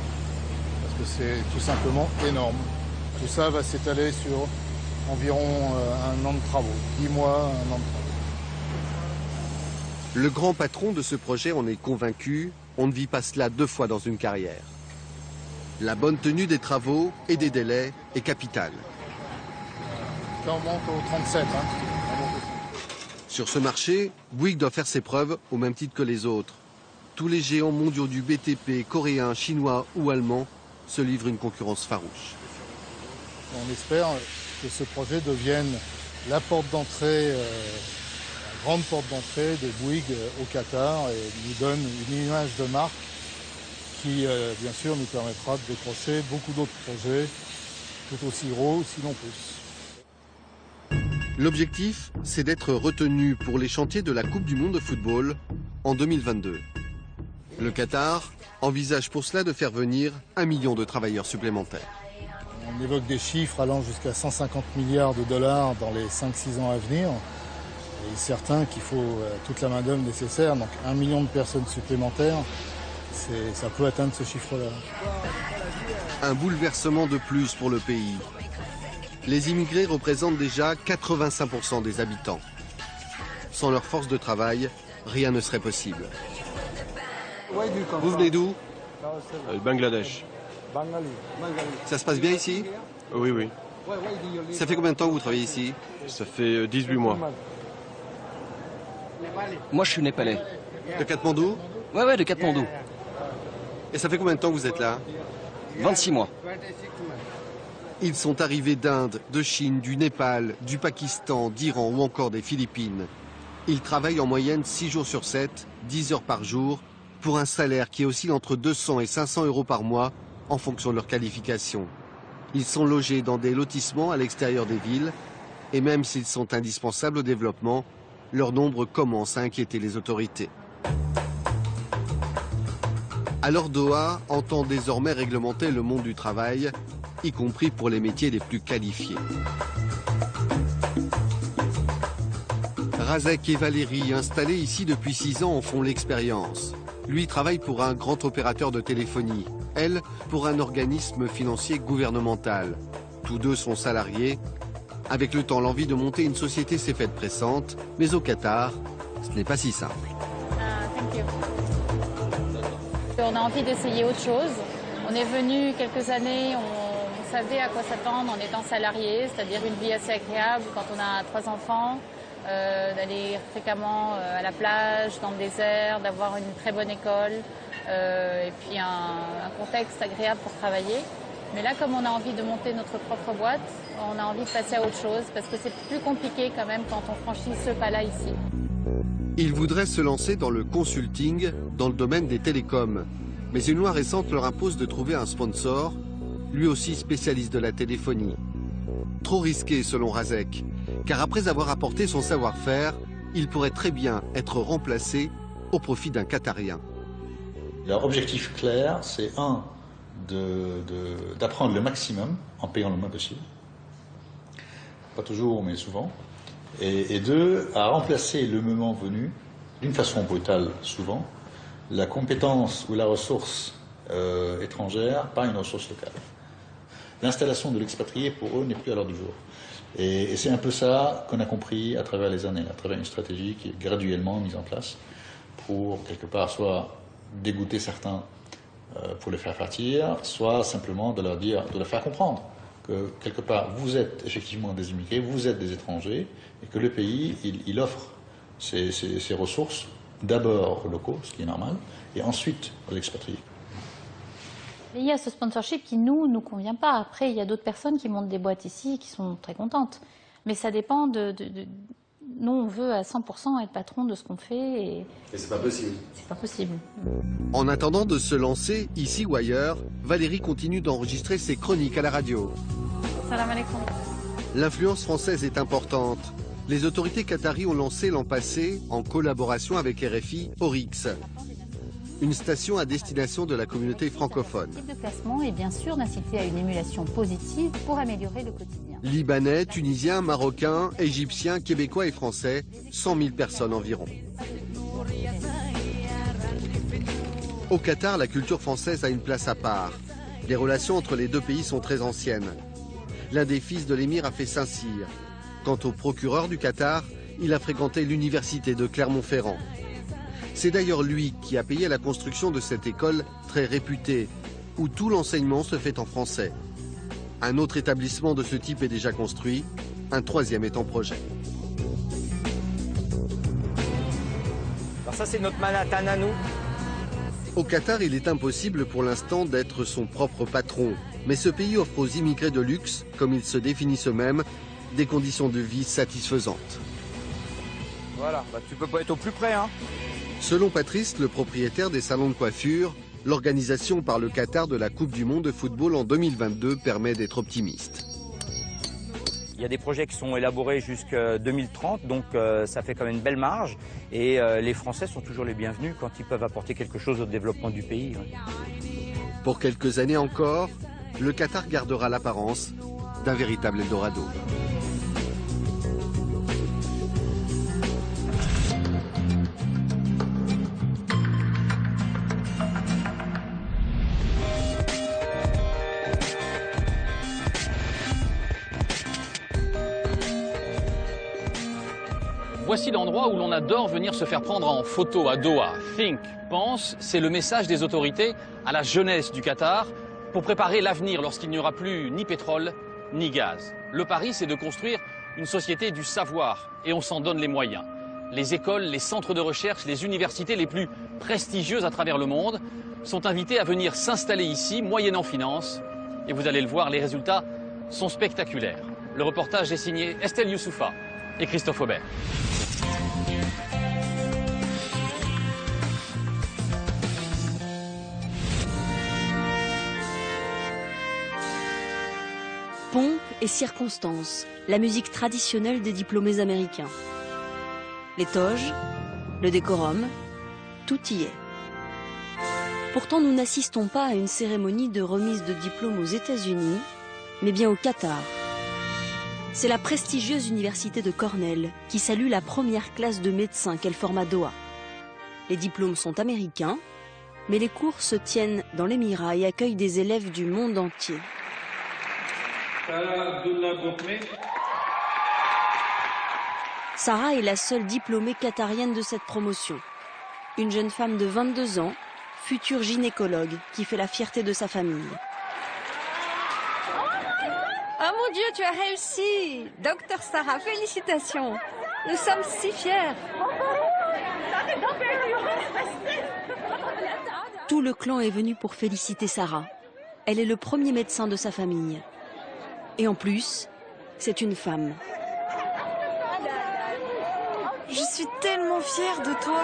Speaker 17: Parce que c'est tout simplement énorme. Tout ça va s'étaler sur environ un an de travaux, 10 mois, un an de travaux.
Speaker 12: Le grand patron de ce projet en est convaincu, on ne vit pas cela 2 fois dans une carrière. La bonne tenue des travaux et des délais est capitale.
Speaker 17: Là, on monte au 37.
Speaker 12: Sur ce marché, Bouygues doit faire ses preuves au même titre que les autres. Tous les géants mondiaux du BTP, coréens, chinois ou allemands, se livrent une concurrence farouche.
Speaker 17: On espère que ce projet devienne la porte d'entrée, la grande porte d'entrée de Bouygues au Qatar, et nous donne une image de marque qui, bien sûr, nous permettra de décrocher beaucoup d'autres projets, tout aussi gros, sinon plus.
Speaker 12: L'objectif, c'est d'être retenu pour les chantiers de la Coupe du Monde de football en 2022. Le Qatar envisage pour cela de faire venir 1 million de travailleurs supplémentaires.
Speaker 17: On évoque des chiffres allant jusqu'à 150 milliards de dollars dans les 5-6 ans à venir. Il est certain qu'il faut toute la main-d'œuvre nécessaire, donc 1 million de personnes supplémentaires, ça peut atteindre ce chiffre-là.
Speaker 12: Un bouleversement de plus pour le pays. Les immigrés représentent déjà 85% des habitants. Sans leur force de travail, rien ne serait possible. Vous venez d'où?
Speaker 4: Bangladesh.
Speaker 12: Ça se passe bien ici?
Speaker 4: Oui, oui.
Speaker 12: Ça fait combien de temps que vous travaillez ici?
Speaker 4: Ça fait 18 mois.
Speaker 13: Moi, je suis népalais.
Speaker 12: De Katmandou?
Speaker 13: Ouais, de Katmandou.
Speaker 12: Et ça fait combien de temps que vous êtes là?
Speaker 13: 26 mois.
Speaker 12: Ils sont arrivés d'Inde, de Chine, du Népal, du Pakistan, d'Iran ou encore des Philippines. Ils travaillent en moyenne 6 jours sur 7, 10 heures par jour, pour un salaire qui oscille entre 200 et 500 euros par mois en fonction de leur qualification. Ils sont logés dans des lotissements à l'extérieur des villes, et même s'ils sont indispensables au développement, leur nombre commence à inquiéter les autorités. Alors Doha entend désormais réglementer le monde du travail, y compris pour les métiers les plus qualifiés. Razek et Valérie, installés ici depuis 6 ans, en font l'expérience. Lui travaille pour un grand opérateur de téléphonie, elle pour un organisme financier gouvernemental. Tous deux sont salariés. Avec le temps, l'envie de monter une société s'est faite pressante, mais au Qatar, ce n'est pas si simple.
Speaker 18: On a envie d'essayer autre chose. On est venu quelques années, on savait à quoi s'attendre en étant salarié, c'est-à-dire une vie assez agréable quand on a 3 enfants, d'aller fréquemment à la plage, dans le désert, d'avoir une très bonne école, et puis un contexte agréable pour travailler. Mais là, comme on a envie de monter notre propre boîte, on a envie de passer à autre chose, parce que c'est plus compliqué quand même quand on franchit ce pas-là ici.
Speaker 12: Ils voudraient se lancer dans le consulting, dans le domaine des télécoms. Mais une loi récente leur impose de trouver un sponsor, lui aussi spécialiste de la téléphonie. Trop risqué selon Razek, car après avoir apporté son savoir-faire, il pourrait très bien être remplacé au profit d'un Qatarien.
Speaker 19: Leur objectif clair, c'est d'apprendre le maximum en payant le moins possible. Pas toujours, mais souvent. Et 2, à remplacer le moment venu, d'une façon brutale souvent, la compétence ou la ressource étrangère par une ressource locale. L'installation de l'expatrié, pour eux, n'est plus à l'ordre du jour. Et c'est un peu ça qu'on a compris à travers les années, à travers une stratégie qui est graduellement mise en place pour, quelque part, soit dégoûter certains pour les faire partir, soit simplement de leur dire, de leur faire comprendre que, quelque part, vous êtes effectivement des immigrés, vous êtes des étrangers, et que le pays, il offre ses ressources, d'abord aux locaux, ce qui est normal, et ensuite aux expatriés.
Speaker 18: Il y a ce sponsorship qui nous convient pas. Après, il y a d'autres personnes qui montent des boîtes ici qui sont très contentes. Mais ça dépend Nous, on veut à 100% être patron de ce qu'on fait. Et
Speaker 12: c'est pas possible.
Speaker 18: C'est pas possible.
Speaker 12: En attendant de se lancer, ici ou ailleurs, Valérie continue d'enregistrer ses chroniques à la radio.
Speaker 18: Salam alaikum.
Speaker 12: L'influence française est importante. Les autorités qataries ont lancé l'an passé, en collaboration avec RFI, Oryx, une station à destination de la communauté francophone.
Speaker 18: Le classement est bien sûr d'inciter à une émulation positive pour améliorer le quotidien.
Speaker 12: Libanais, Tunisiens, Marocains, Égyptiens, Québécois et Français, 100 000 personnes environ. Au Qatar, la culture française a une place à part. Les relations entre les deux pays sont très anciennes. L'un des fils de l'émir a fait Saint-Cyr. Quant au procureur du Qatar, il a fréquenté l'université de Clermont-Ferrand. C'est d'ailleurs lui qui a payé la construction de cette école très réputée, où tout l'enseignement se fait en français. Un autre établissement de ce type est déjà construit, un troisième est en projet.
Speaker 3: Alors ça, c'est notre Manhattan à nous.
Speaker 12: Au Qatar, il est impossible pour l'instant d'être son propre patron. Mais ce pays offre aux immigrés de luxe, comme ils se définissent eux-mêmes, des conditions de vie satisfaisantes.
Speaker 3: Voilà, bah, tu peux pas être au plus près, hein.
Speaker 12: Selon Patrice, le propriétaire des salons de coiffure, l'organisation par le Qatar de la Coupe du Monde de football en 2022 permet d'être optimiste.
Speaker 3: Il y a des projets qui sont élaborés jusqu'à 2030, donc ça fait quand même une belle marge. Et les Français sont toujours les bienvenus quand ils peuvent apporter quelque chose au développement du pays. Ouais.
Speaker 12: Pour quelques années encore, le Qatar gardera l'apparence d'un véritable Eldorado.
Speaker 1: Voici l'endroit où l'on adore venir se faire prendre en photo à Doha. Think, pense, c'est le message des autorités à la jeunesse du Qatar pour préparer l'avenir lorsqu'il n'y aura plus ni pétrole ni gaz. Le pari, c'est de construire une société du savoir et on s'en donne les moyens. Les écoles, les centres de recherche, les universités les plus prestigieuses à travers le monde sont invités à venir s'installer ici, moyennant finance. Et vous allez le voir, les résultats sont spectaculaires. Le reportage est signé Estelle Youssoufa et Christophe Aubert.
Speaker 2: Pompe et circonstances, la musique traditionnelle des diplômés américains. Les toges, le décorum, tout y est. Pourtant, nous n'assistons pas à une cérémonie de remise de diplôme aux États-Unis, mais bien au Qatar. C'est la prestigieuse université de Cornell qui salue la première classe de médecins qu'elle forme à Doha. Les diplômes sont américains, mais les cours se tiennent dans l'Émirat et accueillent des élèves du monde entier. Sarah est la seule diplômée qatarienne de cette promotion. Une jeune femme de 22 ans, future gynécologue, qui fait la fierté de sa famille.
Speaker 8: Oh mon Dieu, tu as réussi! Docteur Sarah, félicitations! Nous sommes si fiers!
Speaker 2: Tout le clan est venu pour féliciter Sarah. Elle est le premier médecin de sa famille. Et en plus, c'est une femme.
Speaker 8: Je suis tellement fière de toi!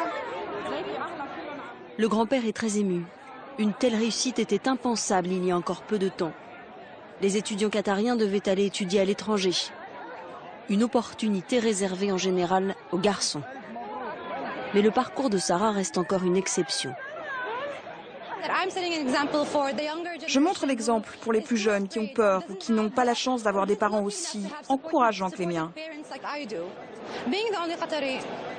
Speaker 2: Le grand-père est très ému. Une telle réussite était impensable il y a encore peu de temps. Les étudiants qatariens devaient aller étudier à l'étranger. Une opportunité réservée en général aux garçons. Mais le parcours de Sarah reste encore une exception.
Speaker 20: Je montre l'exemple pour les plus jeunes qui ont peur ou qui n'ont pas la chance d'avoir des parents aussi encourageants que les miens.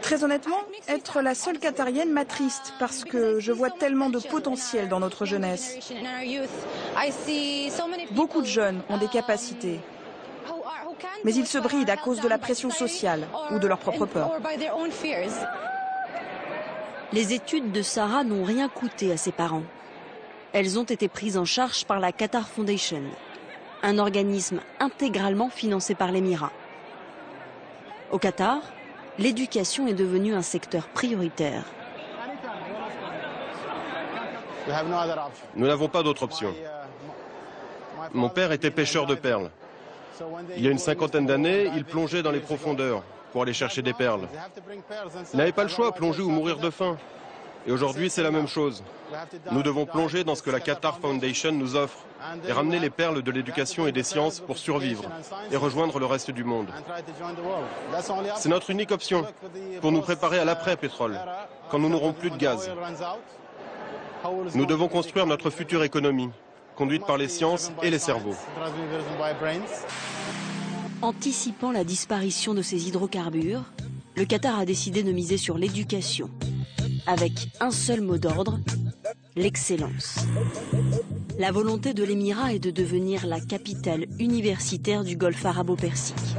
Speaker 20: Très honnêtement, être la seule qatarienne m'attriste parce que je vois tellement de potentiel dans notre jeunesse. Beaucoup de jeunes ont des capacités, mais ils se brident à cause de la pression sociale ou de leur propre peur.
Speaker 2: Les études de Sarah n'ont rien coûté à ses parents. Elles ont été prises en charge par la Qatar Foundation, un organisme intégralement financé par l'Émirat. Au Qatar, l'éducation est devenue un secteur prioritaire.
Speaker 4: Nous n'avons pas d'autre option. Mon père était pêcheur de perles. Il y a une cinquantaine d'années, il plongeait dans les profondeurs. pour aller chercher des perles. Ils n'avaient pas le choix, plonger ou mourir de faim. Et aujourd'hui, c'est la même chose. Nous devons plonger dans ce que la Qatar Foundation nous offre et ramener les perles de l'éducation et des sciences pour survivre et rejoindre le reste du monde. C'est notre unique option pour nous préparer à l'après-pétrole, quand nous n'aurons plus de gaz. Nous devons construire notre future économie, conduite par les sciences et les cerveaux.
Speaker 2: Anticipant la disparition de ces hydrocarbures, le Qatar a décidé de miser sur l'éducation, avec un seul mot d'ordre, l'excellence. La volonté de l'émirat est de devenir la capitale universitaire du Golfe arabo-persique.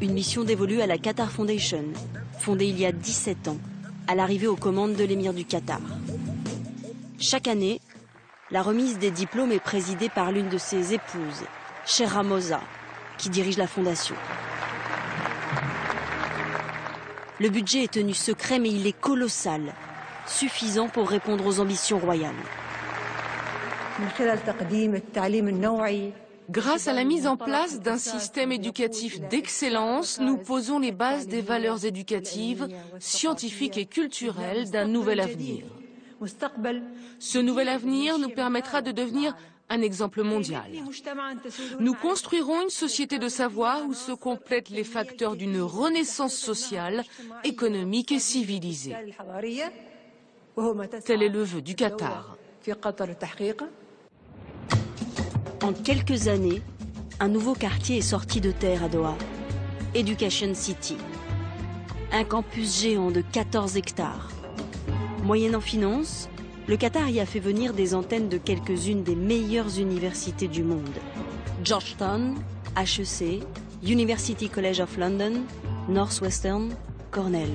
Speaker 2: Une mission dévolue à la Qatar Foundation, fondée il y a 17 ans, à l'arrivée aux commandes de l'émir du Qatar. Chaque année, la remise des diplômes est présidée par l'une de ses épouses, Chera Moza, qui dirige la fondation. Le budget est tenu secret, mais il est colossal, suffisant pour répondre aux ambitions royales.
Speaker 9: Grâce à la mise en place d'un système éducatif d'excellence, nous posons les bases des valeurs éducatives, scientifiques et culturelles d'un nouvel avenir. Ce nouvel avenir nous permettra de devenir un exemple mondial. Nous construirons une société de savoir où se complètent les facteurs d'une renaissance sociale, économique et civilisée. Tel est le vœu du Qatar.
Speaker 2: En quelques années, un nouveau quartier est sorti de terre à Doha, Education City. Un campus géant de 14 hectares. Moyennant finance, le Qatar y a fait venir des antennes de quelques-unes des meilleures universités du monde. Georgetown, HEC, University College of London, Northwestern, Cornell.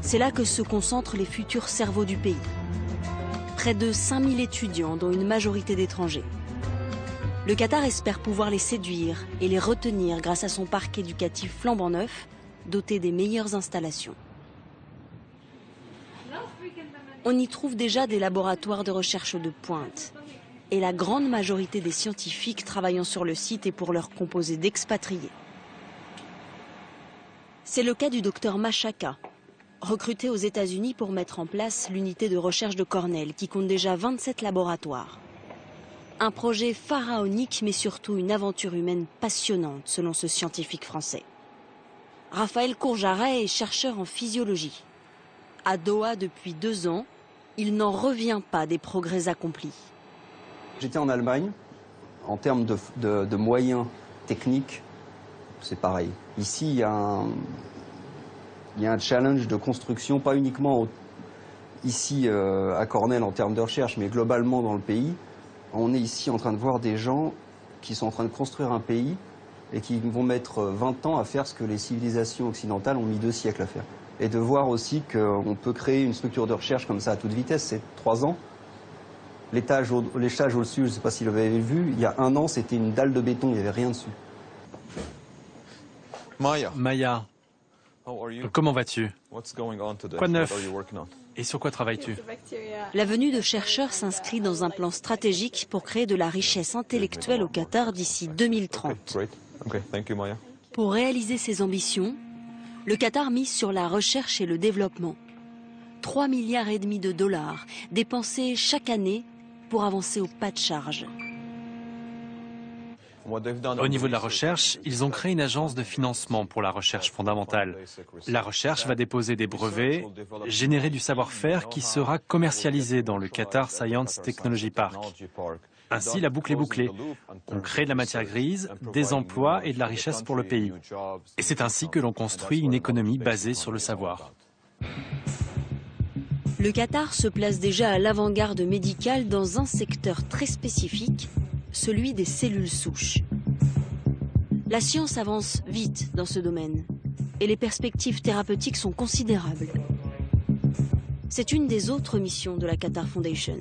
Speaker 2: C'est là que se concentrent les futurs cerveaux du pays. Près de 5000 étudiants, dont une majorité d'étrangers. Le Qatar espère pouvoir les séduire et les retenir grâce à son parc éducatif flambant neuf, doté des meilleures installations. On y trouve déjà des laboratoires de recherche de pointe. Et la grande majorité des scientifiques travaillant sur le site est pour leur composé d'expatriés. C'est le cas du docteur Machaka, recruté aux États-Unis pour mettre en place l'unité de recherche de Cornell, qui compte déjà 27 laboratoires. Un projet pharaonique, mais surtout une aventure humaine passionnante, selon ce scientifique français. Raphaël Courjaret est chercheur en physiologie. À Doha depuis 2 ans, il n'en revient pas des progrès accomplis.
Speaker 21: J'étais en Allemagne. En termes de moyens techniques, c'est pareil. Ici, il y a un challenge de construction, pas uniquement ici à Cornell en termes de recherche, mais globalement dans le pays. On est ici en train de voir des gens qui sont en train de construire un pays et qui vont mettre 20 ans à faire ce que les civilisations occidentales ont mis 2 siècles à faire. Et de voir aussi qu'on peut créer une structure de recherche comme ça à toute vitesse, c'est 3 ans. L'étage au-dessus, je ne sais pas si vous l'avez vu, il y a 1 an, c'était une dalle de béton, il n'y avait rien dessus.
Speaker 22: Maya, comment vas-tu? Quoi de neuf? Et sur quoi travailles-tu?
Speaker 2: La venue de chercheurs s'inscrit dans un plan stratégique pour créer de la richesse intellectuelle au Qatar d'ici 2030. Pour réaliser ses ambitions, le Qatar mise sur la recherche et le développement. 3,5 milliards de dollars dépensés chaque année pour avancer au pas de charge.
Speaker 22: Au niveau de la recherche, ils ont créé une agence de financement pour la recherche fondamentale. La recherche va déposer des brevets, générer du savoir-faire qui sera commercialisé dans le Qatar Science Technology Park. Ainsi, la boucle est bouclée. On crée de la matière grise, des emplois et de la richesse pour le pays. Et c'est ainsi que l'on construit une économie basée sur le savoir.
Speaker 2: Le Qatar se place déjà à l'avant-garde médicale dans un secteur très spécifique, celui des cellules souches. La science avance vite dans ce domaine et les perspectives thérapeutiques sont considérables. C'est une des autres missions de la Qatar Foundation.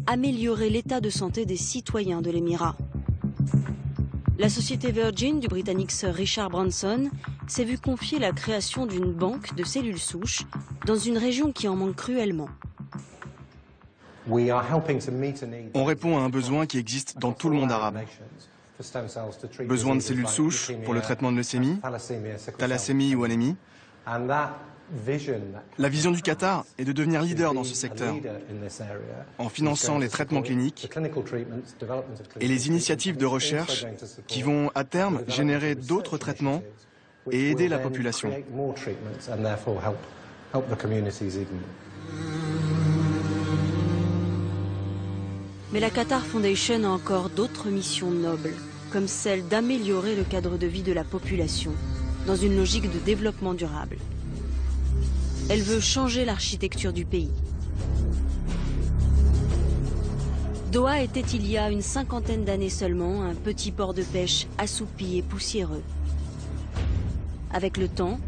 Speaker 2: Améliorer l'état de santé des citoyens de l'Émirat. La société Virgin du Britannique Sir Richard Branson s'est vu confier la création d'une banque de cellules souches dans une région qui en manque cruellement.
Speaker 23: On répond à un besoin qui existe dans tout le monde arabe.
Speaker 5: besoin de cellules souches pour le traitement de leucémie, thalassémie ou anémie. La vision du Qatar est de devenir leader dans ce secteur en finançant les traitements cliniques et les initiatives de recherche qui vont à terme générer d'autres traitements et aider la population.
Speaker 2: Mais la Qatar Foundation a encore d'autres missions nobles, comme celle d'améliorer le cadre de vie de la population, dans une logique de développement durable. Elle veut changer l'architecture du pays. Doha était il y a une cinquantaine d'années seulement un petit port de pêche assoupi et poussiéreux. Avec le temps,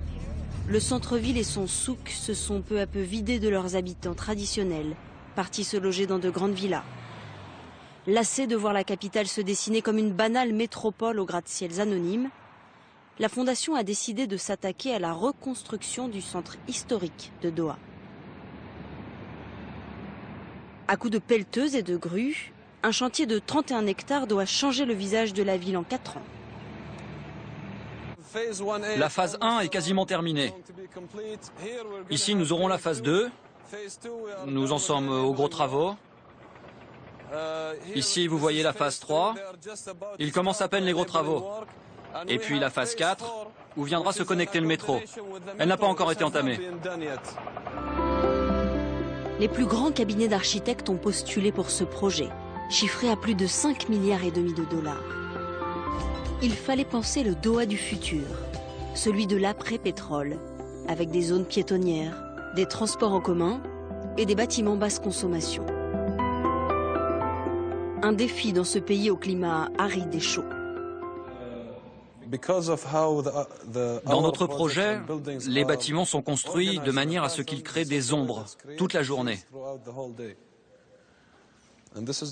Speaker 2: le centre-ville et son souk se sont peu à peu vidés de leurs habitants traditionnels, partis se loger dans de grandes villas. Lassés de voir la capitale se dessiner comme une banale métropole aux gratte-ciels anonymes, la Fondation a décidé de s'attaquer à la reconstruction du centre historique de Doha. À coups de pelleteuses et de grues, un chantier de 31 hectares doit changer le visage de la ville en 4 ans.
Speaker 13: La phase 1 est quasiment terminée. Ici, nous aurons la phase 2. Nous en sommes aux gros travaux. Ici, vous voyez la phase 3. Il commence à peine les gros travaux. Et puis la phase 4, où viendra se connecter le métro. Elle n'a pas encore été entamée.
Speaker 2: Les plus grands cabinets d'architectes ont postulé pour ce projet, chiffré à plus de 5,5 milliards de dollars. Il fallait penser le Doha du futur, celui de l'après-pétrole, avec des zones piétonnières, des transports en commun et des bâtiments basse consommation. Un défi dans ce pays au climat aride et chaud.
Speaker 13: Dans notre projet, les bâtiments sont construits de manière à ce qu'ils créent des ombres toute la journée.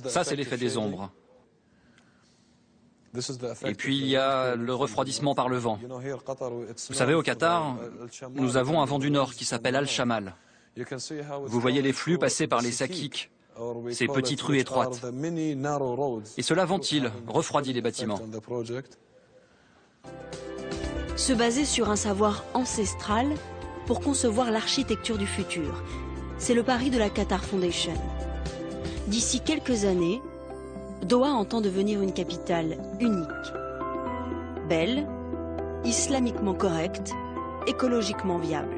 Speaker 13: Ça, c'est l'effet des ombres. Et puis, il y a le refroidissement par le vent. Vous savez, au Qatar, nous avons un vent du nord qui s'appelle Al-Shamal. Vous voyez les flux passer par les sakik, ces petites rues étroites. Et cela ventile, refroidit les bâtiments.
Speaker 2: Se baser sur un savoir ancestral pour concevoir l'architecture du futur, c'est le pari de la Qatar Foundation. D'ici quelques années, Doha entend devenir une capitale unique. Belle, islamiquement correcte, écologiquement viable.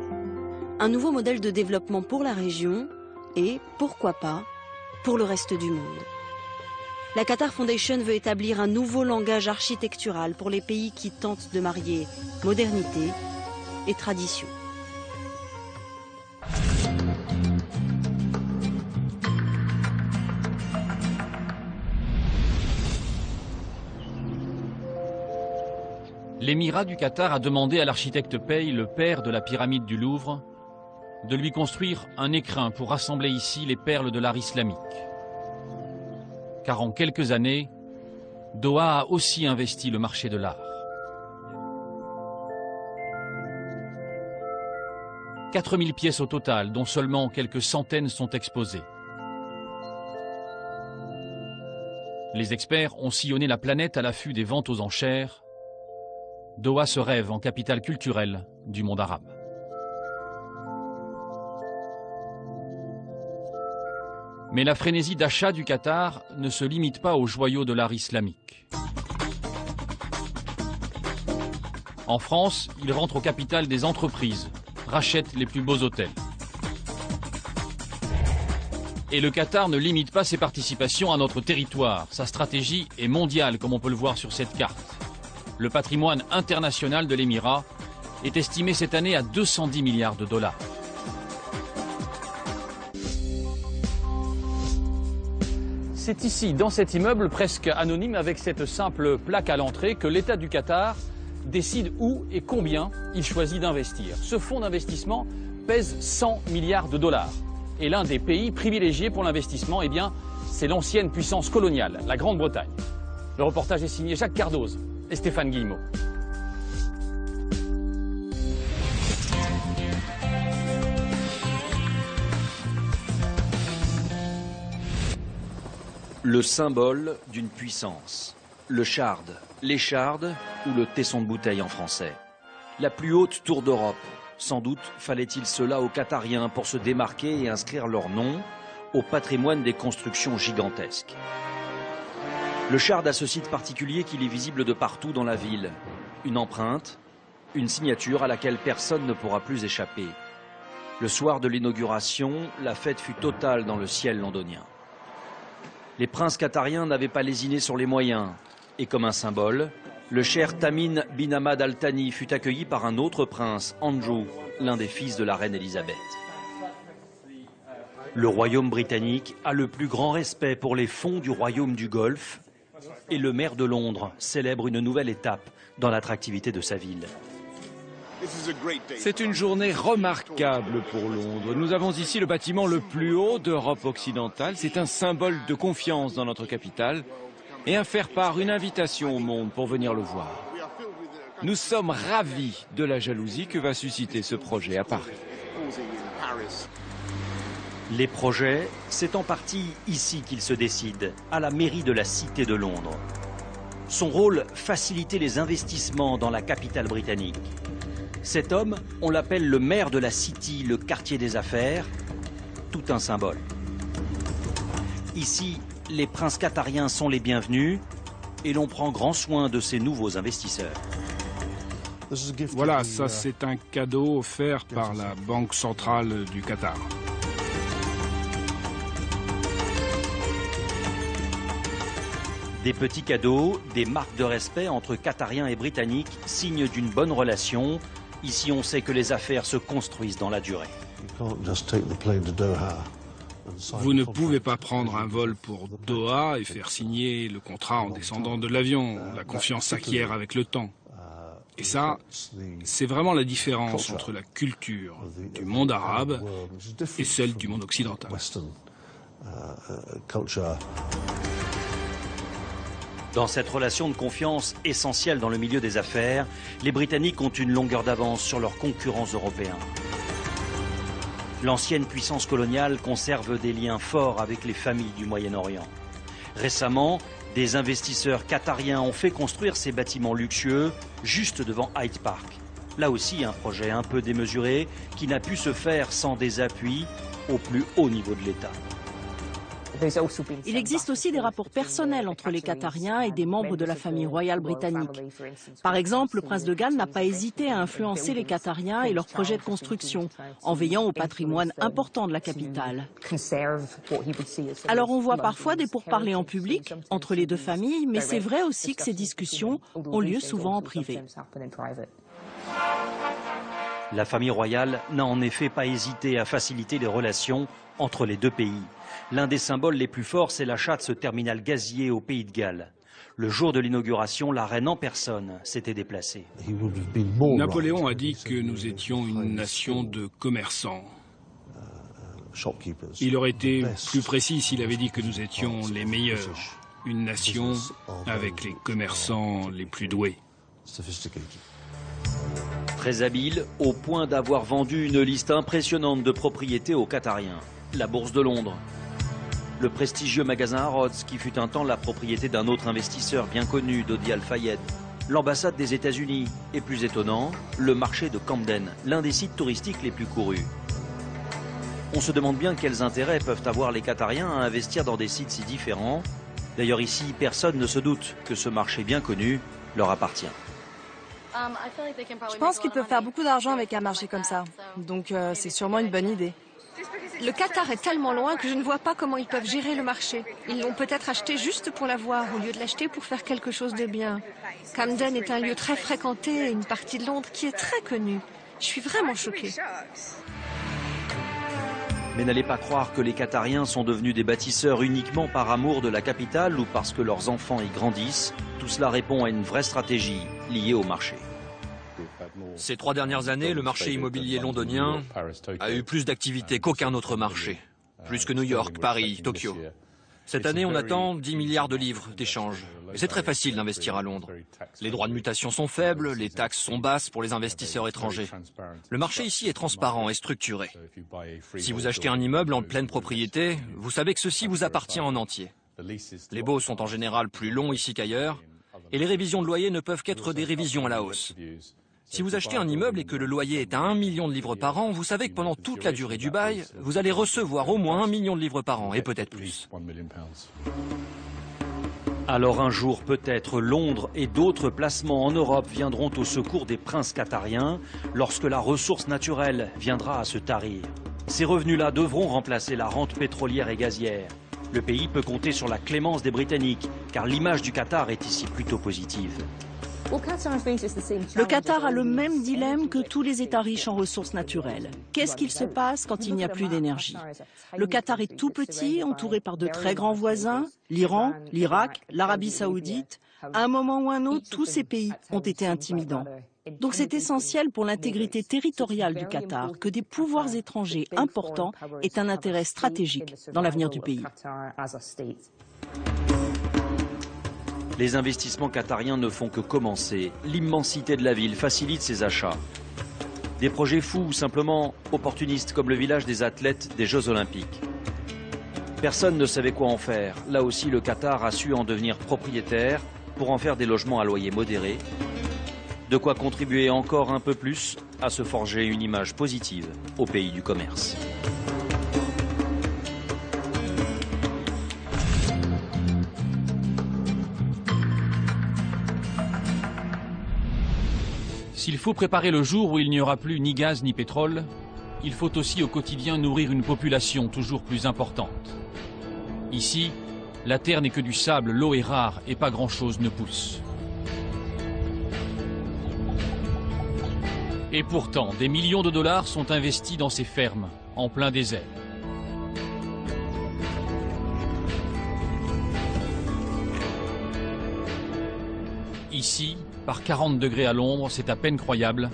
Speaker 2: Un nouveau modèle de développement pour la région et, pourquoi pas, pour le reste du monde. La Qatar Foundation veut établir un nouveau langage architectural pour les pays qui tentent de marier modernité et tradition.
Speaker 1: L'émirat du Qatar a demandé à l'architecte Pei, le père de la pyramide du Louvre, de lui construire un écrin pour rassembler ici les perles de l'art islamique. Car en quelques années, Doha a aussi investi le marché de l'art. 4000 pièces au total, dont seulement quelques centaines sont exposées. Les experts ont sillonné la planète à l'affût des ventes aux enchères. Doha se rêve en capitale culturelle du monde arabe. Mais la frénésie d'achat du Qatar ne se limite pas aux joyaux de l'art islamique. En France, il rentre au capital des entreprises, rachète les plus beaux hôtels. Et le Qatar ne limite pas ses participations à notre territoire. Sa stratégie est mondiale, comme on peut le voir sur cette carte. Le patrimoine international de l'Émirat est estimé cette année à 210 milliards de dollars. C'est ici, dans cet immeuble presque anonyme, avec cette simple plaque à l'entrée, que l'État du Qatar décide où et combien il choisit d'investir. Ce fonds d'investissement pèse 100 milliards de dollars. Et l'un des pays privilégiés pour l'investissement, eh bien, c'est l'ancienne puissance coloniale, la Grande-Bretagne. Le reportage est signé Jacques Cardoz et Stéphane Guillemot.
Speaker 6: Le symbole d'une puissance. Le Shard, l'écharde ou le tesson de bouteille en français. La plus haute tour d'Europe. Sans doute fallait-il cela aux Qatariens pour se démarquer et inscrire leur nom au patrimoine des constructions gigantesques. Le Shard a ce site particulier qu'il est visible de partout dans la ville. Une empreinte, une signature à laquelle personne ne pourra plus échapper. Le soir de l'inauguration, la fête fut totale dans le ciel londonien. Les princes qatariens n'avaient pas lésiné sur les moyens. Et comme un symbole, le cher Tamim bin Hamad Al Thani fut accueilli par un autre prince, Andrew, l'un des fils de la reine Elisabeth. Le royaume britannique a le plus grand respect pour les fonds du royaume du Golfe et le maire de Londres célèbre une nouvelle étape dans l'attractivité de sa ville.
Speaker 11: C'est une journée remarquable pour Londres. Nous avons ici le bâtiment le plus haut d'Europe occidentale. C'est un symbole de confiance dans notre capitale et un faire-part, une invitation au monde pour venir le voir. Nous sommes ravis de la jalousie que va susciter ce projet à Paris.
Speaker 6: Les projets, c'est en partie ici qu'ils se décident, à la mairie de la Cité de Londres. Son rôle, faciliter les investissements dans la capitale britannique. Cet homme, on l'appelle le maire de la City, le quartier des affaires, tout un symbole. Ici, les princes qatariens sont les bienvenus et l'on prend grand soin de ces nouveaux investisseurs.
Speaker 23: Voilà, ça c'est un cadeau offert par la Banque centrale du Qatar.
Speaker 6: Des petits cadeaux, des marques de respect entre Qatariens et Britanniques, signe d'une bonne relation. Ici, on sait que les affaires se construisent dans la durée.
Speaker 23: Vous ne pouvez pas prendre un vol pour Doha et faire signer le contrat en descendant de l'avion. La confiance s'acquiert avec le temps. Et ça, c'est vraiment la différence entre la culture du monde arabe et celle du monde occidental.
Speaker 6: Dans cette relation de confiance essentielle dans le milieu des affaires, les Britanniques ont une longueur d'avance sur leurs concurrents européens. L'ancienne puissance coloniale conserve des liens forts avec les familles du Moyen-Orient. Récemment, des investisseurs qatariens ont fait construire ces bâtiments luxueux juste devant Hyde Park. Là aussi, un projet un peu démesuré qui n'a pu se faire sans des appuis au plus haut niveau de l'État.
Speaker 2: Il existe aussi des rapports personnels entre les Qatariens et des membres de la famille royale britannique. Par exemple, le prince de Galles n'a pas hésité à influencer les Qatariens et leurs projets de construction, en veillant au patrimoine important de la capitale. Alors on voit parfois des pourparlers en public entre les deux familles, mais c'est vrai aussi que ces discussions ont lieu souvent en privé.
Speaker 6: La famille royale n'a en effet pas hésité à faciliter les relations entre les deux pays. L'un des symboles les plus forts, c'est l'achat de ce terminal gazier au Pays de Galles. Le jour de l'inauguration, la reine en personne s'était déplacée.
Speaker 23: Napoléon a dit que nous étions une nation de commerçants. Il aurait été plus précis s'il avait dit que nous étions les meilleurs. Une nation avec les commerçants les plus doués.
Speaker 6: Très habile, au point d'avoir vendu une liste impressionnante de propriétés aux Qatariens. La Bourse de Londres, le prestigieux magasin Harrods, qui fut un temps la propriété d'un autre investisseur bien connu, Dodi Al-Fayed, l'ambassade des États-Unis et, plus étonnant, le marché de Camden, l'un des sites touristiques les plus courus. On se demande bien quels intérêts peuvent avoir les Qatariens à investir dans des sites si différents. D'ailleurs ici, personne ne se doute que ce marché bien connu leur appartient.
Speaker 20: Je pense qu'ils peuvent faire beaucoup d'argent avec un marché comme ça. Donc c'est sûrement une bonne idée.
Speaker 8: Le Qatar est tellement loin que je ne vois pas comment ils peuvent gérer le marché. Ils l'ont peut-être acheté juste pour l'avoir, au lieu de l'acheter pour faire quelque chose de bien. Camden est un lieu très fréquenté et une partie de Londres qui est très connue. Je suis vraiment choquée.
Speaker 6: Mais n'allez pas croire que les Qatariens sont devenus des bâtisseurs uniquement par amour de la capitale ou parce que leurs enfants y grandissent. Tout cela répond à une vraie stratégie liée au marché.
Speaker 13: Ces 3 dernières années, le marché immobilier londonien a eu plus d'activité qu'aucun autre marché. Plus que New York, Paris, Tokyo. Cette année, on attend 10 milliards de livres d'échanges. Et c'est très facile d'investir à Londres. Les droits de mutation sont faibles, les taxes sont basses pour les investisseurs étrangers. Le marché ici est transparent et structuré. Si vous achetez un immeuble en pleine propriété, vous savez que ceci vous appartient en entier. Les baux sont en général plus longs ici qu'ailleurs. Et les révisions de loyer ne peuvent qu'être des révisions à la hausse. Si vous achetez un immeuble et que le loyer est à 1 million de livres par an, vous savez que pendant toute la durée du bail, vous allez recevoir au moins 1 million de livres par an, et peut-être plus.
Speaker 6: Alors un jour peut-être Londres et d'autres placements en Europe viendront au secours des princes qatariens lorsque la ressource naturelle viendra à se tarir. Ces revenus-là devront remplacer la rente pétrolière et gazière. Le pays peut compter sur la clémence des Britanniques, car l'image du Qatar est ici plutôt positive.
Speaker 7: Le Qatar a le même dilemme que tous les États riches en ressources naturelles. Qu'est-ce qu'il se passe quand il n'y a plus d'énergie? Le Qatar est tout petit, entouré par de très grands voisins, l'Iran, l'Irak, l'Arabie saoudite. À un moment ou un autre, tous ces pays ont été intimidants. Donc c'est essentiel pour l'intégrité territoriale du Qatar que des pouvoirs étrangers importants aient un intérêt stratégique dans l'avenir du pays.
Speaker 6: Les investissements qatariens ne font que commencer. L'immensité de la ville facilite ses achats. Des projets fous ou simplement opportunistes comme le village des athlètes des Jeux Olympiques. Personne ne savait quoi en faire. Là aussi, le Qatar a su en devenir propriétaire pour en faire des logements à loyer modéré. De quoi contribuer encore un peu plus à se forger une image positive au pays du commerce.
Speaker 1: S'il faut préparer le jour où il n'y aura plus ni gaz ni pétrole, il faut aussi au quotidien nourrir une population toujours plus importante. Ici, la terre n'est que du sable, l'eau est rare et pas grand-chose ne pousse. Et pourtant, des millions de dollars sont investis dans ces fermes, en plein désert. Ici, par 40 degrés à l'ombre, c'est à peine croyable,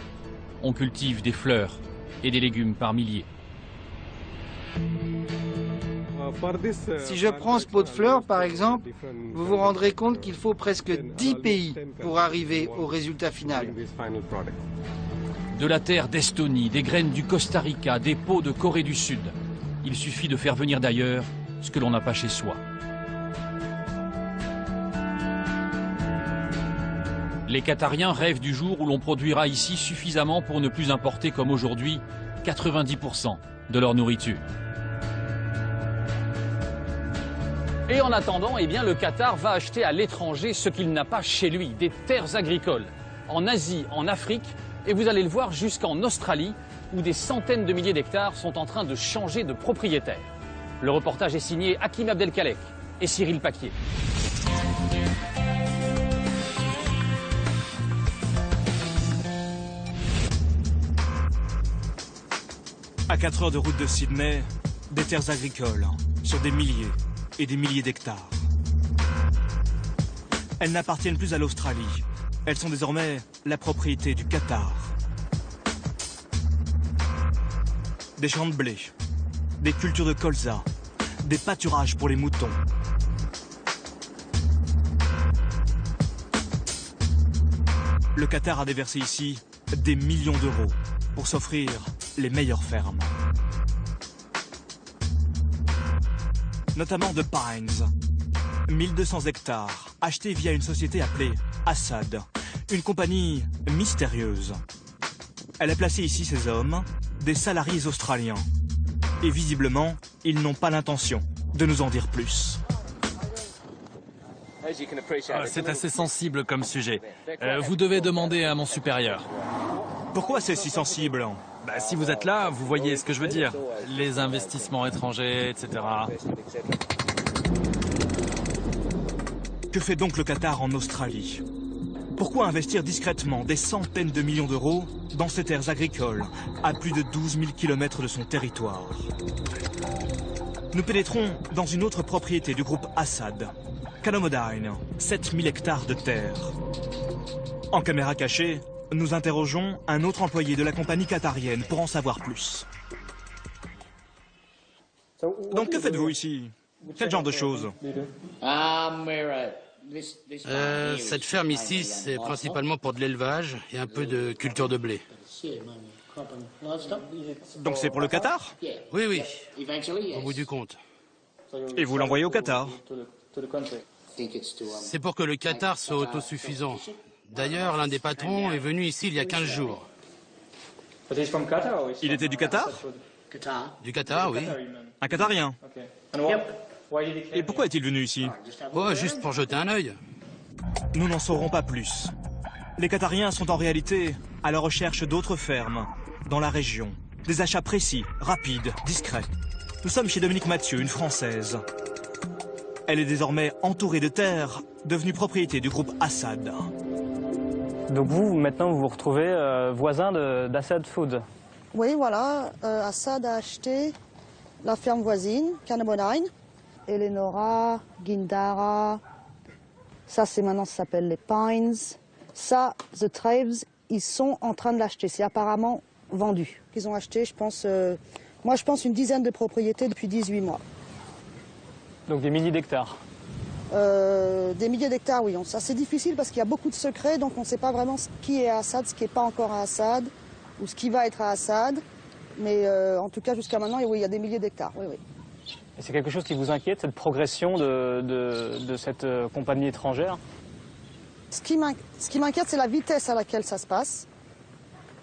Speaker 1: on cultive des fleurs et des légumes par milliers.
Speaker 10: Si je prends ce pot de fleurs, par exemple, vous vous rendrez compte qu'il faut presque 10 pays pour arriver au résultat final.
Speaker 1: De la terre d'Estonie, des graines du Costa Rica, des pots de Corée du Sud. Il suffit de faire venir d'ailleurs ce que l'on n'a pas chez soi. Les Qatariens rêvent du jour où l'on produira ici suffisamment pour ne plus importer comme aujourd'hui 90% de leur nourriture. Et en attendant, eh bien, le Qatar va acheter à l'étranger ce qu'il n'a pas chez lui, des terres agricoles, en Asie, en Afrique, et vous allez le voir jusqu'en Australie, où des centaines de milliers d'hectares sont en train de changer de propriétaire. Le reportage est signé Hakim Abdelkalek et Cyril Paquier.
Speaker 15: À 4 heures de route de Sydney, des terres agricoles sur des milliers et des milliers d'hectares. Elles n'appartiennent plus à l'Australie. Elles sont désormais la propriété du Qatar. Des champs de blé, des cultures de colza, des pâturages pour les moutons. Le Qatar a déversé ici des millions d'euros pour s'offrir les meilleures fermes. Notamment de Pines, 1200 hectares, achetés via une société appelée Assad, une compagnie mystérieuse. Elle a placé ici ses hommes, des salariés australiens. Et visiblement, ils n'ont pas l'intention de nous en dire plus.
Speaker 22: C'est assez sensible comme sujet. Vous devez demander à mon supérieur.
Speaker 15: Pourquoi c'est si sensible ?
Speaker 22: Si vous êtes là, vous voyez ce que je veux dire. Les investissements étrangers, etc.
Speaker 15: Que fait donc le Qatar en Australie? Pourquoi investir discrètement des centaines de millions d'euros dans ces terres agricoles, à plus de 12 000 km de son territoire? Nous pénétrons dans une autre propriété du groupe Assad, Canomodine, 7 000 hectares de terre. En caméra cachée, nous interrogeons un autre employé de la compagnie qatarienne pour en savoir plus. Donc que faites-vous ici? Quel genre de choses?
Speaker 24: Cette ferme ici, c'est principalement pour de l'élevage et un peu de culture de blé.
Speaker 15: Donc c'est pour le Qatar?
Speaker 24: Oui, oui, au bout du compte.
Speaker 15: Et vous l'envoyez au Qatar?
Speaker 24: C'est pour que le Qatar soit autosuffisant. D'ailleurs, l'un des patrons est venu ici il y a 15 jours.
Speaker 15: Il était du Qatar?
Speaker 24: Du Qatar, oui.
Speaker 15: Un Qatarien? Et pourquoi est-il venu ici?
Speaker 24: Oh, juste pour jeter un œil.
Speaker 15: Nous n'en saurons pas plus. Les Qatariens sont en réalité à la recherche d'autres fermes dans la région. Des achats précis, rapides, discrets. Nous sommes chez Dominique Mathieu, une Française. Elle est désormais entourée de terres, devenue propriété du groupe Assad.
Speaker 14: Donc vous, maintenant, vous vous retrouvez voisin d'Assad Food.
Speaker 16: Oui, voilà. Assad a acheté la ferme voisine, Canabonaine, Eleonora, Gindara. Ça, maintenant, ça s'appelle les Pines. Ça, The Traves, ils sont en train de l'acheter. C'est apparemment vendu. Ils ont acheté, je pense, moi, je pense une dizaine de propriétés depuis 18 mois.
Speaker 14: Donc des milliers d'hectares.
Speaker 16: Des milliers d'hectares, oui. Ça, c'est difficile parce qu'il y a beaucoup de secrets, donc on ne sait pas vraiment ce qui est à Assad, ce qui n'est pas encore à Assad, ou ce qui va être à Assad. Mais en tout cas, jusqu'à maintenant, oui, il y a des milliers d'hectares. Oui, oui.
Speaker 14: Et c'est quelque chose qui vous inquiète, cette progression de cette compagnie étrangère?
Speaker 16: Ce qui m'inquiète, c'est la vitesse à laquelle ça se passe.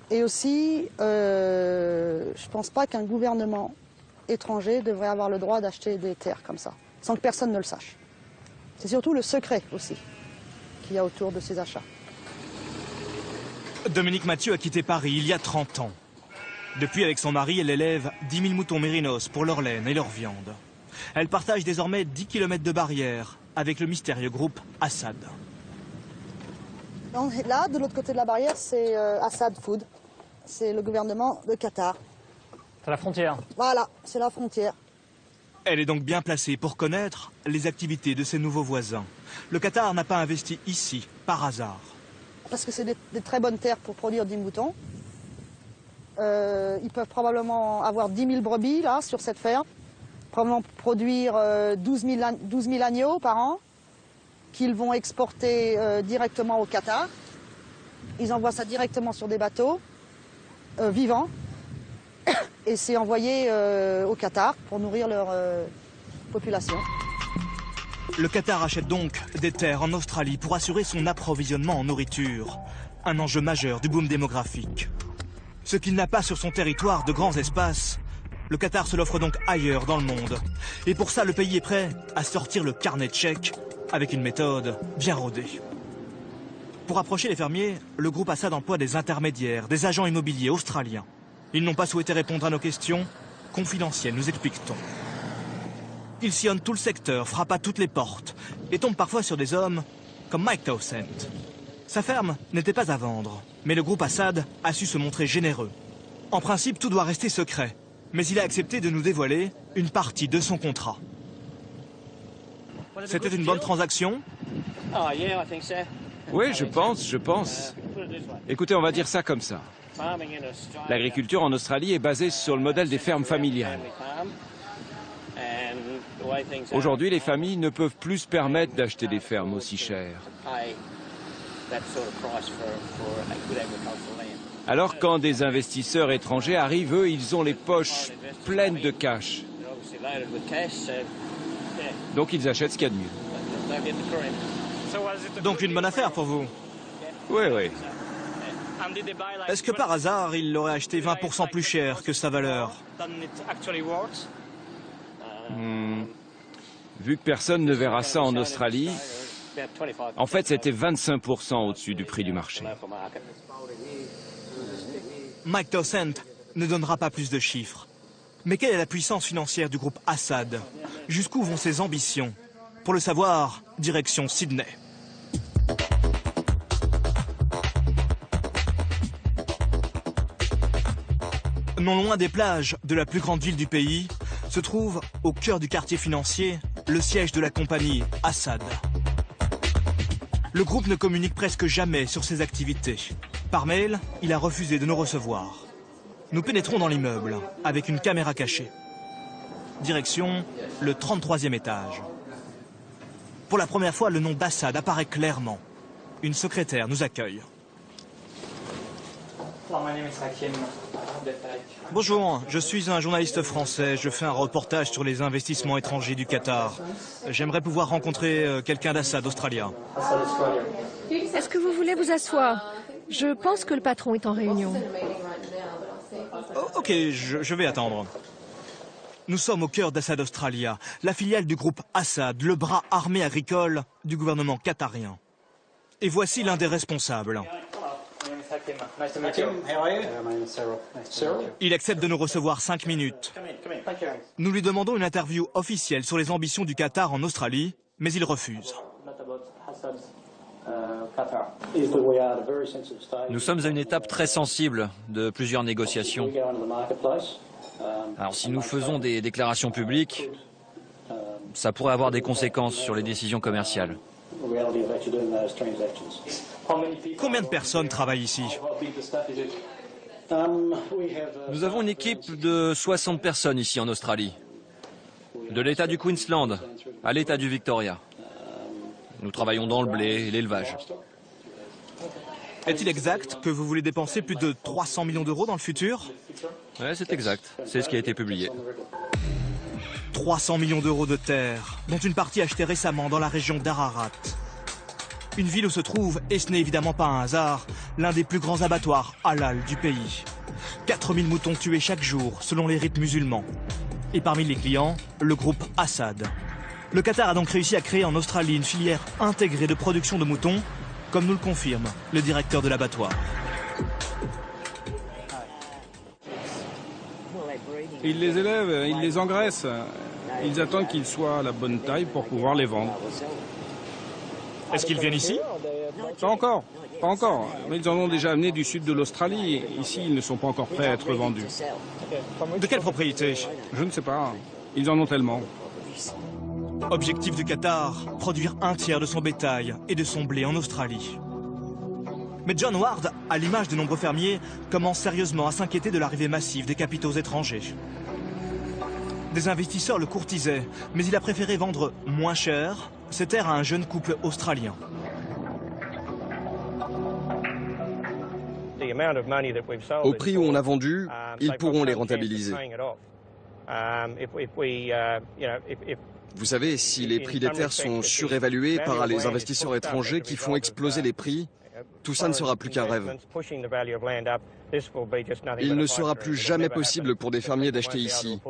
Speaker 16: Et aussi, je ne pense pas qu'un gouvernement étranger devrait avoir le droit d'acheter des terres comme ça, sans que personne ne le sache. C'est surtout le secret aussi qu'il y a autour de ces achats.
Speaker 15: Dominique Mathieu a quitté Paris il y a 30 ans. Depuis, avec son mari, elle élève 10 000 moutons mérinos pour leur laine et leur viande. Elle partage désormais 10 km de barrière avec le mystérieux groupe Assad.
Speaker 16: Là, de l'autre côté de la barrière, c'est Assad Food. C'est le gouvernement de Qatar.
Speaker 14: C'est la frontière.
Speaker 16: Voilà, c'est la frontière.
Speaker 15: Elle est donc bien placée pour connaître les activités de ses nouveaux voisins. Le Qatar n'a pas investi ici, par hasard.
Speaker 16: Parce que c'est des très bonnes terres pour produire des moutons. Ils peuvent probablement avoir 10 000 brebis, là, sur cette ferme. Probablement produire 12 000 agneaux par an, qu'ils vont exporter directement au Qatar. Ils envoient ça directement sur des bateaux vivants. Et c'est envoyé au Qatar pour nourrir leur population.
Speaker 15: Le Qatar achète donc des terres en Australie pour assurer son approvisionnement en nourriture. Un enjeu majeur du boom démographique. Ce qu'il n'a pas sur son territoire de grands espaces, le Qatar se l'offre donc ailleurs dans le monde. Et pour ça, le pays est prêt à sortir le carnet de chèques avec une méthode bien rodée. Pour approcher les fermiers, le groupe Assad emploie des intermédiaires, des agents immobiliers australiens. Ils n'ont pas souhaité répondre à nos questions. Confidentielles, nous explique-t-on. Ils sillonnent tout le secteur, frappent à toutes les portes et tombent parfois sur des hommes comme Mike Towsend. Sa ferme n'était pas à vendre, mais le groupe Assad a su se montrer généreux. En principe, tout doit rester secret, mais il a accepté de nous dévoiler une partie de son contrat. C'était une bonne transaction?
Speaker 11: Oui, je pense. Écoutez, on va dire ça comme ça. L'agriculture en Australie est basée sur le modèle des fermes familiales. Aujourd'hui, les familles ne peuvent plus se permettre d'acheter des fermes aussi chères. Alors quand des investisseurs étrangers arrivent, eux, ils ont les poches pleines de cash. Donc ils achètent ce qu'il y a de mieux.
Speaker 15: Donc une bonne affaire pour vous?
Speaker 11: Oui, oui.
Speaker 15: Est-ce que par hasard, il l'aurait acheté 20% plus cher que sa valeur?
Speaker 11: Vu que personne ne verra ça en Australie, en fait, c'était 25% au-dessus du prix du marché.
Speaker 15: Mike Towsend ne donnera pas plus de chiffres. Mais quelle est la puissance financière du groupe Assad? Jusqu'où vont ses ambitions? Pour le savoir, direction Sydney. Non loin des plages de la plus grande ville du pays, se trouve, au cœur du quartier financier, le siège de la compagnie Assad. Le groupe ne communique presque jamais sur ses activités. Par mail, il a refusé de nous recevoir. Nous pénétrons dans l'immeuble avec une caméra cachée. Direction le 33e étage. Pour la première fois, le nom d'Assad apparaît clairement. Une secrétaire nous accueille. Bonjour, je suis un journaliste français. Je fais un reportage sur les investissements étrangers du Qatar. J'aimerais pouvoir rencontrer quelqu'un d'Assad Australia.
Speaker 8: Est-ce que vous voulez vous asseoir? Je pense que le patron est en réunion.
Speaker 15: Oh, ok, je vais attendre. Nous sommes au cœur d'Assad Australia, la filiale du groupe Assad, le bras armé agricole du gouvernement qatarien. Et voici l'un des responsables. Il accepte de nous recevoir 5 minutes. Nous lui demandons une interview officielle sur les ambitions du Qatar en Australie, mais il refuse.
Speaker 13: Nous sommes à une étape très sensible de plusieurs négociations. Alors si nous faisons des déclarations publiques, ça pourrait avoir des conséquences sur les décisions commerciales.
Speaker 15: Combien de personnes travaillent ici?
Speaker 13: Nous avons une équipe de 60 personnes ici en Australie, de l'État du Queensland à l'État du Victoria. Nous travaillons dans le blé et l'élevage.
Speaker 15: Est-il exact que vous voulez dépenser plus de 300 millions d'euros dans le futur?
Speaker 13: Oui, c'est exact. C'est ce qui a été publié.
Speaker 15: 300 millions d'euros de terre, dont une partie achetée récemment dans la région d'Ararat. Une ville où se trouve, et ce n'est évidemment pas un hasard, l'un des plus grands abattoirs halal du pays. 4000 moutons tués chaque jour, selon les rites musulmans. Et parmi les clients, le groupe Assad. Le Qatar a donc réussi à créer en Australie une filière intégrée de production de moutons, comme nous le confirme le directeur de l'abattoir.
Speaker 23: Ils les élèvent, ils les engraissent. Ils attendent qu'ils soient à la bonne taille pour pouvoir les vendre.
Speaker 15: Est-ce qu'ils viennent ici?
Speaker 23: Pas encore, pas encore. Mais ils en ont déjà amené du sud de l'Australie. Ici, ils ne sont pas encore prêts à être vendus.
Speaker 15: De quelle propriété?
Speaker 23: Je ne sais pas. Ils en ont tellement.
Speaker 15: Objectif du Qatar, produire 1/3 de son bétail et de son blé en Australie. Mais John Ward, à l'image de nombreux fermiers, commence sérieusement à s'inquiéter de l'arrivée massive des capitaux étrangers. Des investisseurs le courtisaient, mais il a préféré vendre moins cher ses terres à un jeune couple australien.
Speaker 4: Au prix où on a vendu, ils pourront les rentabiliser. Vous savez, si les prix des terres sont surévalués par les investisseurs étrangers qui font exploser les prix, tout ça ne sera plus qu'un rêve. Il ne sera plus jamais possible pour des fermiers d'acheter ici,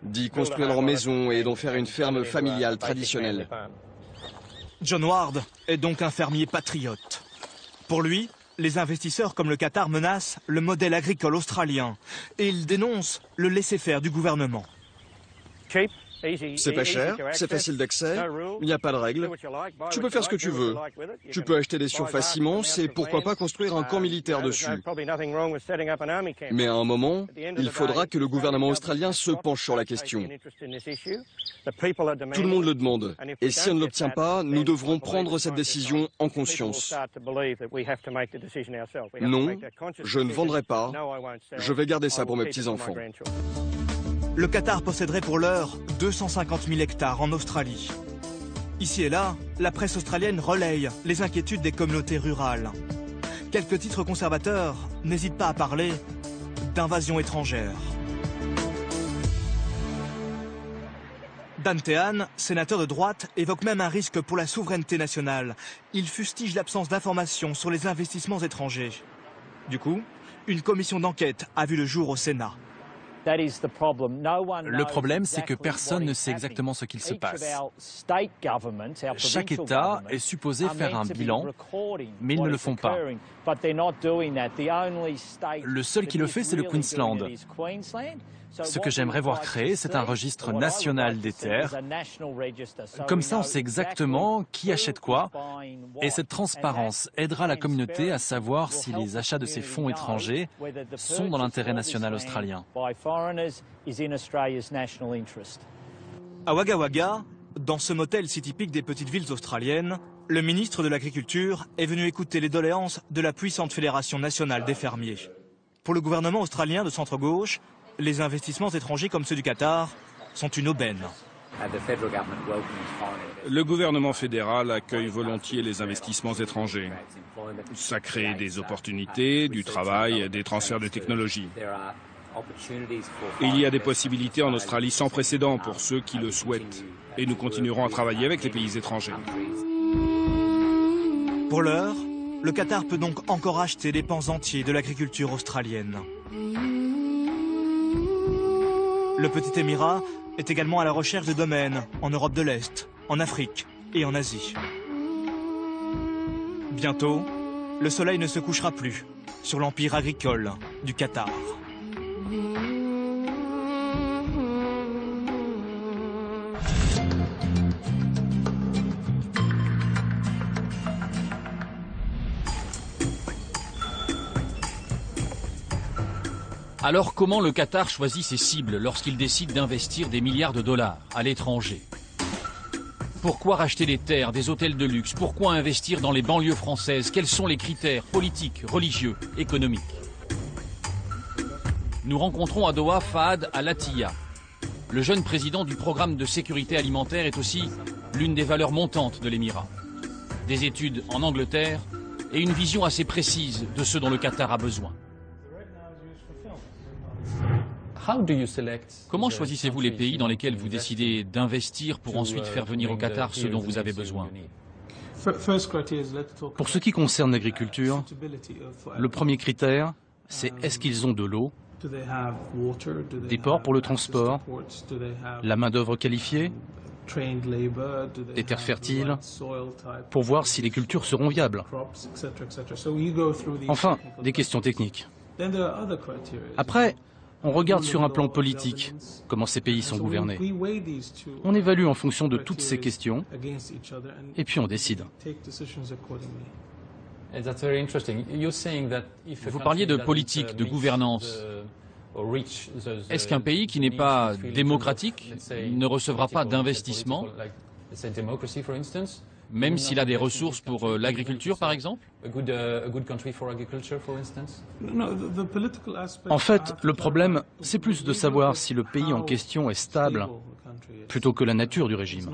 Speaker 4: d'y construire leur maison et d'en faire une ferme familiale traditionnelle.
Speaker 15: John Ward est donc un fermier patriote. Pour lui, les investisseurs comme le Qatar menacent le modèle agricole australien et il dénonce le laisser-faire du gouvernement.
Speaker 4: C'est pas cher, c'est facile d'accès, il n'y a pas de règles. Tu peux faire ce que tu veux. Tu peux acheter des surfaces et pourquoi pas construire un camp militaire dessus. Mais à un moment, il faudra que le gouvernement australien se penche sur la question. Tout le monde le demande. Et si on ne l'obtient pas, nous devrons prendre cette décision en conscience. Non, je ne vendrai pas. Je vais garder ça pour mes petits-enfants.
Speaker 15: Le Qatar posséderait pour l'heure 250 000 hectares en Australie. Ici et là, la presse australienne relaye les inquiétudes des communautés rurales. Quelques titres conservateurs n'hésitent pas à parler d'invasion étrangère. Dan Tehan, sénateur de droite, évoque même un risque pour la souveraineté nationale. Il fustige l'absence d'informations sur les investissements étrangers. Du coup, une commission d'enquête a vu le jour au Sénat.
Speaker 22: Le problème, c'est que personne ne sait exactement ce qu'il se passe. Chaque État est supposé faire un bilan, mais ils ne le font pas. Le seul qui le fait, c'est le Queensland. Ce que j'aimerais voir créer, c'est un registre national des terres. Comme ça, on sait exactement qui achète quoi. Et cette transparence aidera la communauté à savoir si les achats de ces fonds étrangers sont dans l'intérêt national australien.
Speaker 15: À Wagga Wagga, dans ce motel si typique des petites villes australiennes, le ministre de l'Agriculture est venu écouter les doléances de la puissante Fédération nationale des fermiers. Pour le gouvernement australien de centre-gauche, les investissements étrangers comme ceux du Qatar sont une aubaine.
Speaker 23: Le gouvernement fédéral accueille volontiers les investissements étrangers. Ça crée des opportunités, du travail, des transferts de technologies. Il y a des possibilités en Australie sans précédent pour ceux qui le souhaitent. Et nous continuerons à travailler avec les pays étrangers.
Speaker 15: Pour l'heure, le Qatar peut donc encore acheter des pans entiers de l'agriculture australienne. Le petit Émirat est également à la recherche de domaines en Europe de l'Est, en Afrique et en Asie. Bientôt, le soleil ne se couchera plus sur l'empire agricole du Qatar.
Speaker 1: Alors comment le Qatar choisit ses cibles lorsqu'il décide d'investir des milliards de dollars à l'étranger? Pourquoi racheter des terres, des hôtels de luxe? Pourquoi investir dans les banlieues françaises? Quels sont les critères politiques, religieux, économiques? Nous rencontrons à Doha Fahad Al-Attiyah. Le jeune président du programme de sécurité alimentaire est aussi l'une des valeurs montantes de l'Émirat. Des études en Angleterre et une vision assez précise de ce dont le Qatar a besoin. Comment choisissez-vous les pays dans lesquels vous décidez d'investir pour ensuite faire venir au Qatar ce dont vous avez besoin?
Speaker 22: Pour ce qui concerne l'agriculture, le premier critère, c'est est-ce qu'ils ont de l'eau, des ports pour le transport, la main-d'œuvre qualifiée, des terres fertiles, pour voir si les cultures seront viables. Enfin, des questions techniques. Après, on regarde sur un plan politique comment ces pays sont gouvernés. On évalue en fonction de toutes ces questions et puis on décide.
Speaker 1: Vous parliez de politique, de gouvernance. Est-ce qu'un pays qui n'est pas démocratique ne recevra pas d'investissement, même s'il a des ressources pour l'agriculture, par exemple?
Speaker 22: En fait, le problème, c'est plus de savoir si le pays en question est stable, plutôt que la nature du régime.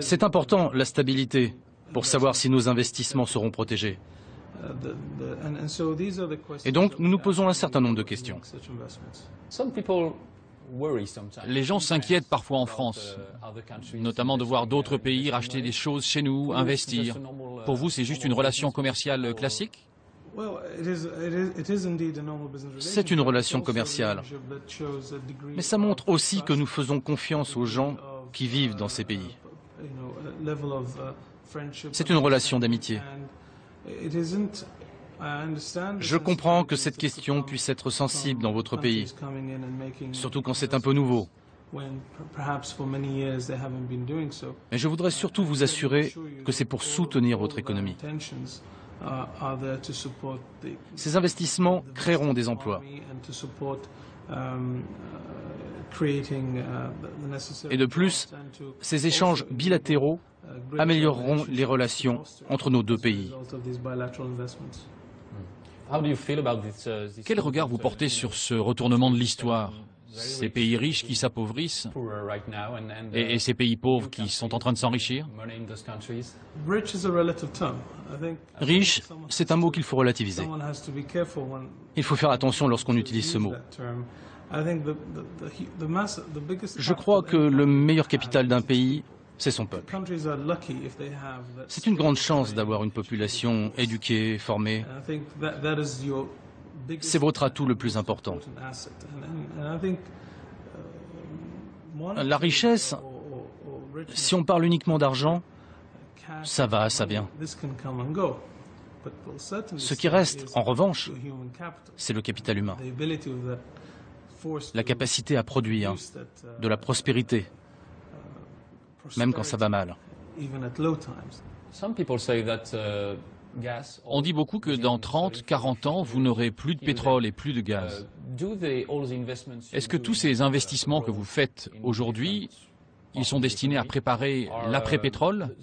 Speaker 22: C'est important, la stabilité, pour savoir si nos investissements seront protégés. Et donc, nous nous posons un certain nombre de questions.
Speaker 1: Les gens s'inquiètent parfois en France, notamment de voir d'autres pays racheter des choses chez nous, investir. Pour vous, c'est juste une relation commerciale classique?
Speaker 22: C'est une relation commerciale. Mais ça montre aussi que nous faisons confiance aux gens qui vivent dans ces pays. C'est une relation d'amitié. Je comprends que cette question puisse être sensible dans votre pays, surtout quand c'est un peu nouveau. Mais je voudrais surtout vous assurer que c'est pour soutenir votre économie. Ces investissements créeront des emplois. Et de plus, ces échanges bilatéraux amélioreront les relations entre nos deux pays.
Speaker 1: Quel regard vous portez sur ce retournement de l'histoire? Ces pays riches qui s'appauvrissent et ces pays pauvres qui sont en train de s'enrichir?
Speaker 22: Riche, c'est un mot qu'il faut relativiser. Il faut faire attention lorsqu'on utilise ce mot. Je crois que le meilleur capital d'un pays, c'est son peuple. C'est une grande chance d'avoir une population éduquée, formée. C'est votre atout le plus important. La richesse, si on parle uniquement d'argent, ça va, ça vient. Ce qui reste, en revanche, c'est le capital humain. La capacité à produire de la prospérité, même quand ça va mal.
Speaker 1: On dit beaucoup que dans 30, 40 ans, vous n'aurez plus de pétrole et plus de gaz. Est-ce que tous ces investissements que vous faites aujourd'hui, ils sont destinés à préparer l'après-pétrole,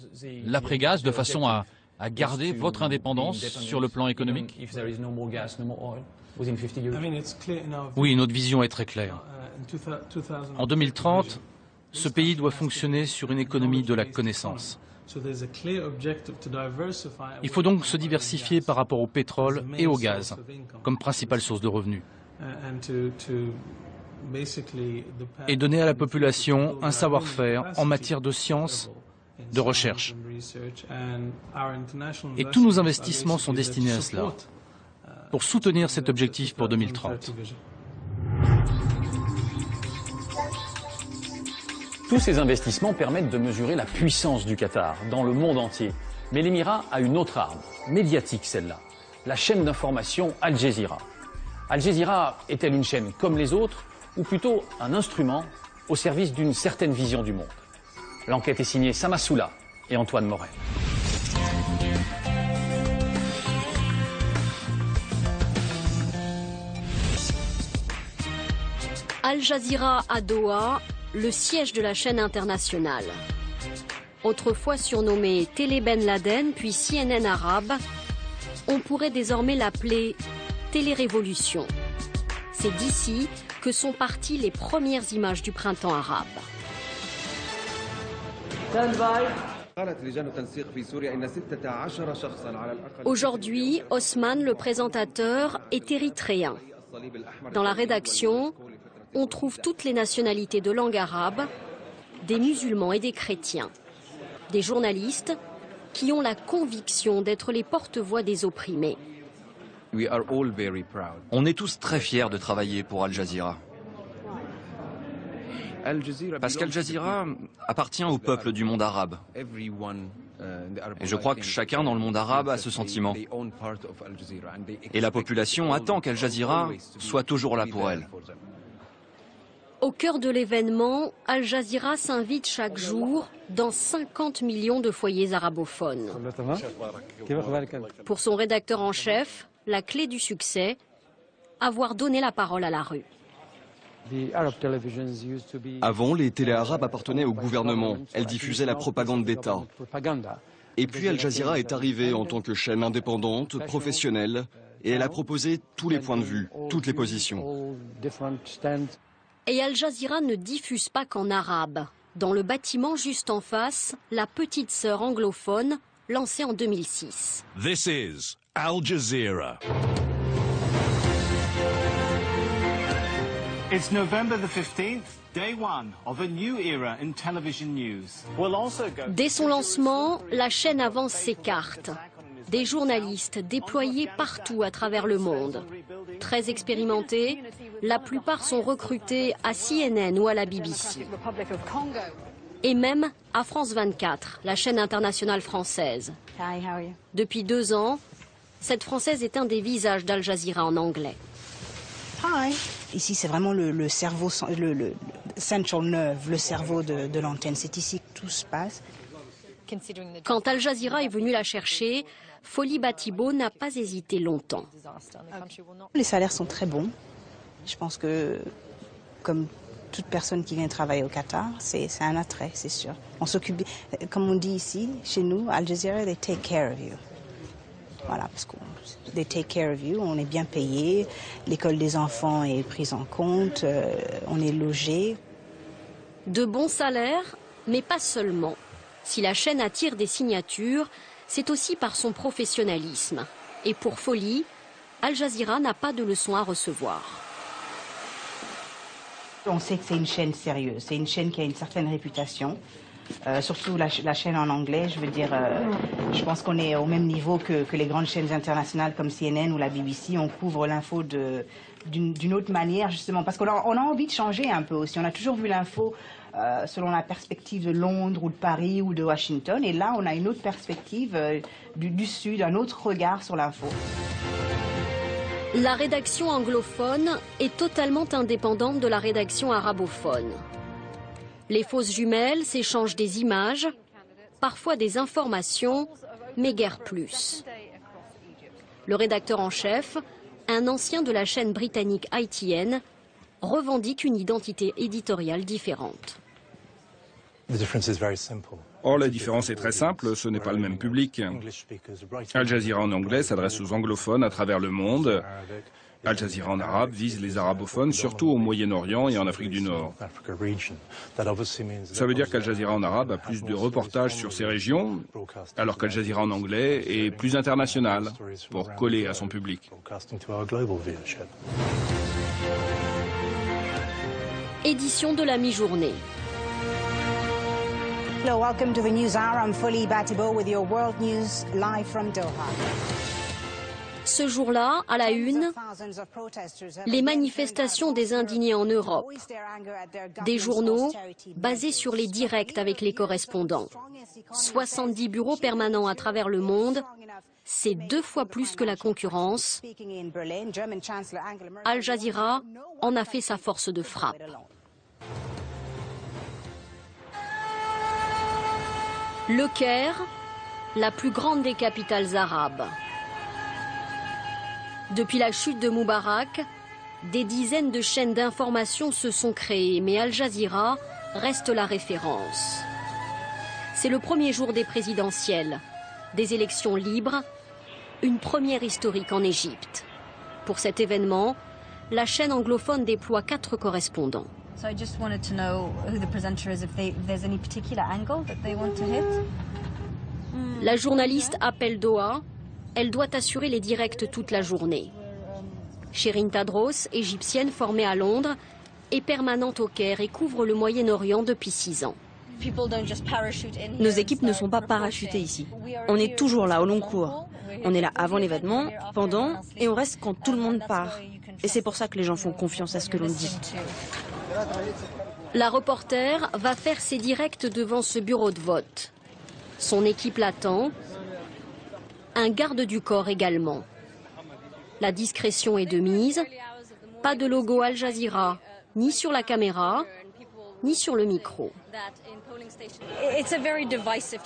Speaker 1: l'après-gaz, de façon à à garder votre indépendance sur le plan économique? Oui, notre vision est très claire. En 2030, ce pays doit fonctionner sur une économie de la connaissance. Il faut donc se diversifier par rapport au pétrole et au gaz comme principale source de revenus. Et donner à la population un savoir-faire en matière de sciences, de recherche. Et tous nos investissements sont destinés à cela, pour soutenir cet objectif pour 2030. Tous ces investissements permettent de mesurer la puissance du Qatar dans le monde entier. Mais l'Émirat a une autre arme, médiatique celle-là, la chaîne d'information Al Jazeera. Al Jazeera est-elle une chaîne comme les autres, ou plutôt un instrument au service d'une certaine vision du monde? L'enquête est signée Samassoula et Antoine Morel.
Speaker 3: Al Jazeera à Doha, le siège de la chaîne internationale. Autrefois surnommée Télé Ben Laden puis CNN arabe, on pourrait désormais l'appeler Télé-Révolution. C'est d'ici que sont parties les premières images du printemps arabe. Aujourd'hui, Osman, le présentateur, est érythréen. Dans la rédaction, on trouve toutes les nationalités de langue arabe, des musulmans et des chrétiens, des journalistes qui ont la conviction d'être les porte-voix des opprimés.
Speaker 13: On est tous très fiers de travailler pour Al Jazeera. Parce qu'Al Jazeera appartient au peuple du monde arabe. Et je crois que chacun dans le monde arabe a ce sentiment. Et la population attend qu'Al Jazeera soit toujours là pour elle.
Speaker 3: Au cœur de l'événement, Al Jazeera s'invite chaque jour dans 50 millions de foyers arabophones. Pour son rédacteur en chef, la clé du succès, avoir donné la parole à la rue.
Speaker 17: Avant, les télés arabes appartenaient au gouvernement. Elles diffusaient la propagande d'État. Et puis Al Jazeera est arrivée en tant que chaîne indépendante, professionnelle, et elle a proposé tous les points de vue, toutes les positions.
Speaker 3: Et Al Jazeera ne diffuse pas qu'en arabe. Dans le bâtiment juste en face, la petite sœur anglophone, lancée en 2006.
Speaker 18: This is Al Jazeera.
Speaker 19: It's November the 15th, day one of a new era in television news.
Speaker 3: Dès son lancement, la chaîne avance ses cartes. Des journalistes déployés partout à travers le monde. Très expérimentés, la plupart sont recrutés à CNN ou à la BBC. Et même à France 24, la chaîne internationale française. Depuis 2 ans, cette Française est un des visages d'Al Jazeera en anglais.
Speaker 25: Ici, c'est vraiment le cerveau, le central nerve, le cerveau de l'antenne. C'est ici que tout se passe.
Speaker 3: Quand Al Jazeera est venu la chercher, Folie Batibo n'a pas hésité longtemps.
Speaker 25: Les salaires sont très bons. Je pense que, comme toute personne qui vient travailler au Qatar, c'est un attrait, c'est sûr. On s'occupe, comme on dit ici, chez nous, Al Jazeera, they take care of you. Voilà, parce qu'on they take care of you, on est bien payé, l'école des enfants est prise en compte, on est logé.
Speaker 3: De bons salaires, mais pas seulement. Si la chaîne attire des signatures, c'est aussi par son professionnalisme. Et pour Folie, Al Jazeera n'a pas de leçons à recevoir.
Speaker 25: On sait que c'est une chaîne sérieuse, c'est une chaîne qui a une certaine réputation. Surtout la chaîne en anglais, je veux dire, je pense qu'on est au même niveau que les grandes chaînes internationales comme CNN ou la BBC. On couvre l'info d'une autre manière, justement, parce qu'on a envie de changer un peu aussi. On a toujours vu l'info selon la perspective de Londres ou de Paris ou de Washington. Et là, on a une autre perspective du Sud, un autre regard sur l'info.
Speaker 3: La rédaction anglophone est totalement indépendante de la rédaction arabophone. Les fausses jumelles s'échangent des images, parfois des informations, mais guère plus. Le rédacteur en chef, un ancien de la chaîne britannique ITN, revendique une identité éditoriale différente.
Speaker 23: Or, la différence est très simple, ce n'est pas le même public. Al Jazeera en anglais s'adresse aux anglophones à travers le monde. Al Jazeera en arabe vise les arabophones, surtout au Moyen-Orient et en Afrique du Nord. Ça veut dire qu'Al Jazeera en arabe a plus de reportages sur ces régions, alors qu'Al Jazeera en anglais est plus international, pour coller à son public.
Speaker 3: Édition de la mi-journée.
Speaker 2: Hello, welcome to the News Hour. I'm Foli Batibo with your world news live from Doha.
Speaker 3: Ce jour-là, à la une, les manifestations des indignés en Europe. Des journaux basés sur les directs avec les correspondants. 70 bureaux permanents à travers le monde, c'est 2 fois plus que la concurrence. Al Jazeera en a fait sa force de frappe. Le Caire, la plus grande des capitales arabes. Depuis la chute de Moubarak, des dizaines de chaînes d'information se sont créées, mais Al Jazeera reste la référence. C'est le premier jour des présidentielles, des élections libres, une première historique en Égypte. Pour cet événement, la chaîne anglophone déploie 4 correspondants.
Speaker 5: So I just wanted to know who the presenter is, if there's any particular angle that they want to hit.
Speaker 3: La journaliste appelle Doha. Elle doit assurer les directs toute la journée. Shirin Tadros, égyptienne formée à Londres, est permanente au Caire et couvre le Moyen-Orient depuis 6 ans.
Speaker 9: Nos équipes ne sont pas parachutées ici. On est toujours là au long cours. On est là avant l'événement, pendant, et on reste quand tout le monde part. Et c'est pour ça que les gens font confiance à ce que l'on dit.
Speaker 3: La reporter va faire ses directs devant ce bureau de vote. Son équipe l'attend. Un garde du corps également. La discrétion est de mise. Pas de logo Al Jazeera, ni sur la caméra, ni sur le micro.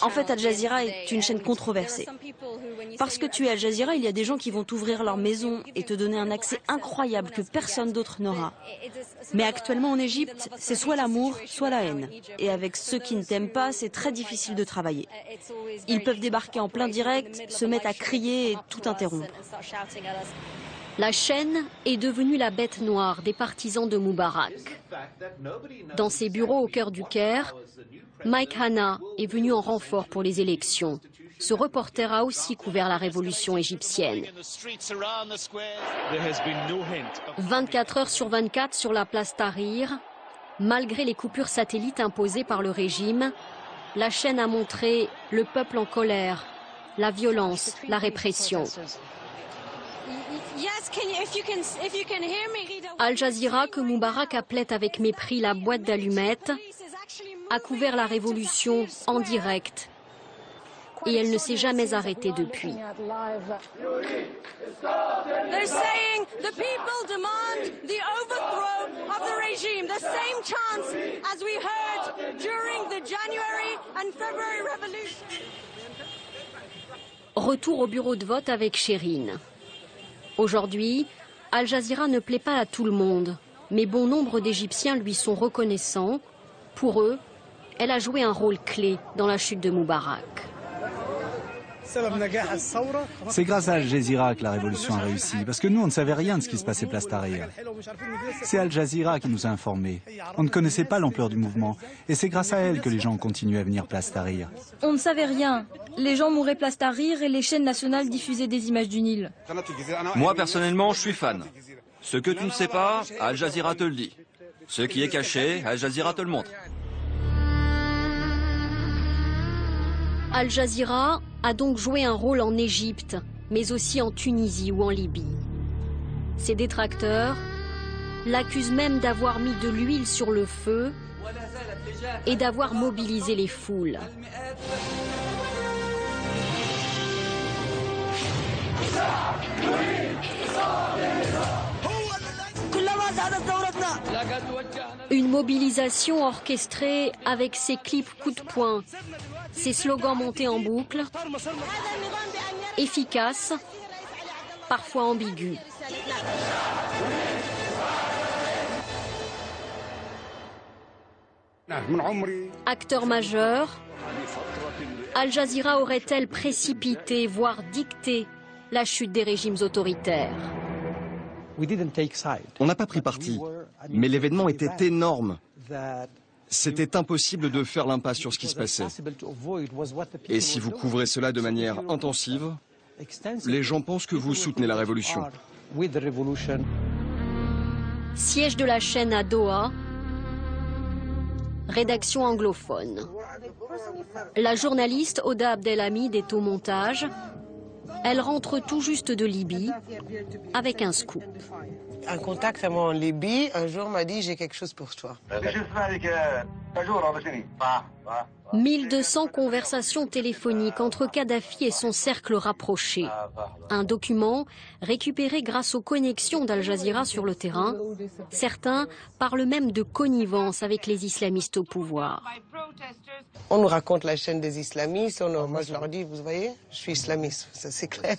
Speaker 9: En fait, Al Jazeera est une chaîne controversée. Parce que tu es Al Jazeera, il y a des gens qui vont t'ouvrir leur maison et te donner un accès incroyable que personne d'autre n'aura. Mais actuellement en Égypte, c'est soit l'amour, soit la haine. Et avec ceux qui ne t'aiment pas, c'est très difficile de travailler. Ils peuvent débarquer en plein direct, se mettre à crier et tout interrompre.
Speaker 3: La chaîne est devenue la bête noire des partisans de Moubarak. Dans ses bureaux au cœur du Caire, Mike Hanna est venu en renfort pour les élections. Ce reporter a aussi couvert la révolution égyptienne. 24 heures sur 24 sur la place Tahrir, malgré les coupures satellites imposées par le régime, la chaîne a montré le peuple en colère, la violence, la répression. Al Jazeera, que Moubarak appelait avec mépris la boîte d'allumettes, a couvert la révolution en direct. Et elle ne s'est jamais arrêtée depuis. Retour au bureau de vote avec Shirin. Aujourd'hui, Al Jazeera ne plaît pas à tout le monde, mais bon nombre d'Égyptiens lui sont reconnaissants. Pour eux, elle a joué un rôle clé dans la chute de Moubarak.
Speaker 12: C'est grâce à Al Jazeera que la révolution a réussi, parce que nous, on ne savait rien de ce qui se passait place Tahrir. C'est Al Jazeera qui nous a informés. On ne connaissait pas l'ampleur du mouvement, et c'est grâce à elle que les gens ont continué à venir place Tahrir.
Speaker 9: On ne savait rien. Les gens mouraient place Tahrir et les chaînes nationales diffusaient des images du Nil.
Speaker 13: Moi, personnellement, je suis fan. Ce que tu ne sais pas, Al Jazeera te le dit. Ce qui est caché, Al Jazeera te le montre.
Speaker 3: Al Jazeera a donc joué un rôle en Égypte, mais aussi en Tunisie ou en Libye. Ses détracteurs l'accusent même d'avoir mis de l'huile sur le feu et d'avoir mobilisé les foules. Une mobilisation orchestrée avec ses clips coups de poing, ses slogans montés en boucle, efficaces, parfois ambigus. Acteur majeur, Al Jazeera aurait-elle précipité, voire dicté, la chute des régimes autoritaires?
Speaker 17: On n'a pas pris parti, mais l'événement était énorme. C'était impossible de faire l'impasse sur ce qui se passait. Et si vous couvrez cela de manière intensive, les gens pensent que vous soutenez la révolution.
Speaker 3: Siège de la chaîne à Doha, rédaction anglophone. La journaliste Oda Abdelhamid est au montage. Elle rentre tout juste de Libye avec un scoop.
Speaker 6: Un contact à moi en Libye, un jour m'a dit « j'ai quelque chose pour toi ».
Speaker 3: 1200 conversations téléphoniques entre Kadhafi et son cercle rapproché. Un document récupéré grâce aux connexions d'Al Jazeera sur le terrain. Certains parlent même de connivence avec les islamistes au pouvoir.
Speaker 6: On nous raconte la chaîne des islamistes, moi je leur dis, vous voyez, je suis islamiste, c'est clair.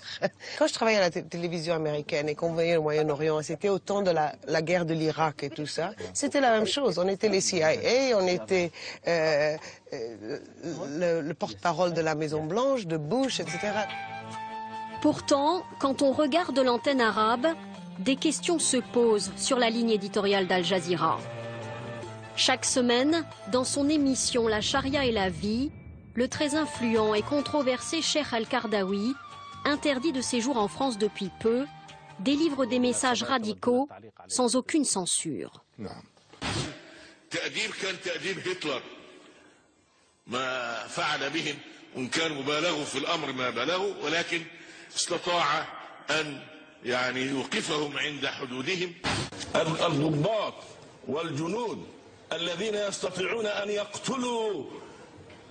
Speaker 6: Quand je travaillais à la télévision américaine et qu'on voyait le Moyen-Orient, c'était au temps de la guerre de l'Irak et tout ça, c'était la même chose. On était les CIA, on était le porte-parole de la Maison-Blanche, de Bush, etc.
Speaker 3: Pourtant, quand on regarde l'antenne arabe, des questions se posent sur la ligne éditoriale d'Al Jazeera. Chaque semaine, dans son émission La Charia et la vie, le très influent et controversé Cheikh Al-Qardawi, interdit de séjour en France depuis peu, délivre des messages radicaux sans aucune censure.
Speaker 7: الذين يستطيعون أن يقتلوا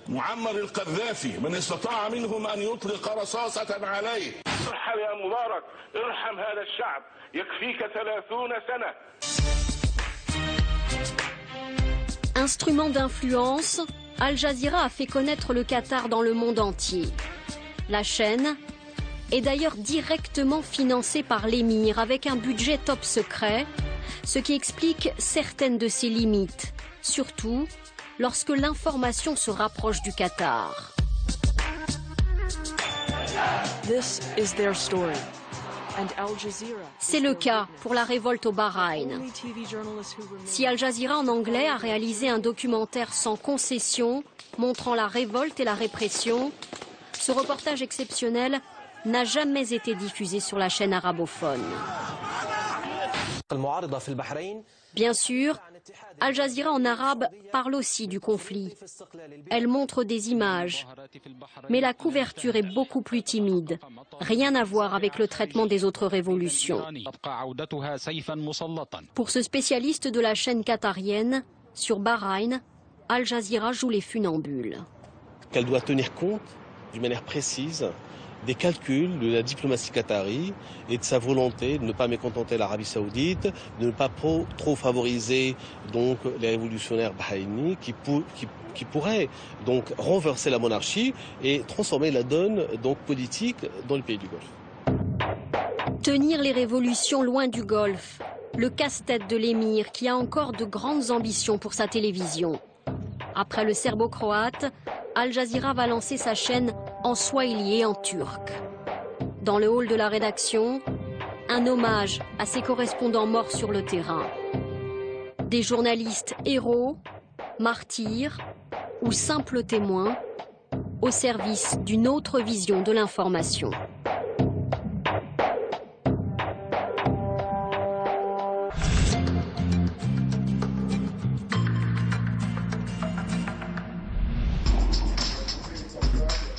Speaker 7: معمر القذافي من استطاع منهم أن يطلق رصاصة عليه. ارحم يا مبارك، ارحم هذا الشعب، يكفيك 30 سنة.
Speaker 3: Instrument d'influence, Al Jazeera a fait connaître le Qatar dans le monde entier. La chaîne est d'ailleurs directement financée par l'émir avec un budget top secret, ce qui explique certaines de ses limites, surtout lorsque l'information se rapproche du Qatar. C'est le cas pour la révolte au Bahreïn. Si Al Jazeera en anglais a réalisé un documentaire sans concession montrant la révolte et la répression, ce reportage exceptionnel n'a jamais été diffusé sur la chaîne arabophone. Bien sûr, Al Jazeera en arabe parle aussi du conflit. Elle montre des images, mais la couverture est beaucoup plus timide. Rien à voir avec le traitement des autres révolutions. Pour ce spécialiste de la chaîne qatarienne, sur Bahreïn, Al Jazeera joue les funambules.
Speaker 10: Qu'elle doit tenir compte d'une manière précise des calculs de la diplomatie qatari et de sa volonté de ne pas mécontenter l'Arabie Saoudite, de ne pas trop favoriser donc les révolutionnaires bahreïnis qui pourraient donc renverser la monarchie et transformer la donne donc politique dans le pays du Golfe.
Speaker 3: Tenir les révolutions loin du Golfe, le casse-tête de l'émir qui a encore de grandes ambitions pour sa télévision. Après le serbo-croate, Al Jazeera va lancer sa chaîne en swahili et en turc. Dans le hall de la rédaction, un hommage à ses correspondants morts sur le terrain. Des journalistes héros, martyrs ou simples témoins au service d'une autre vision de l'information.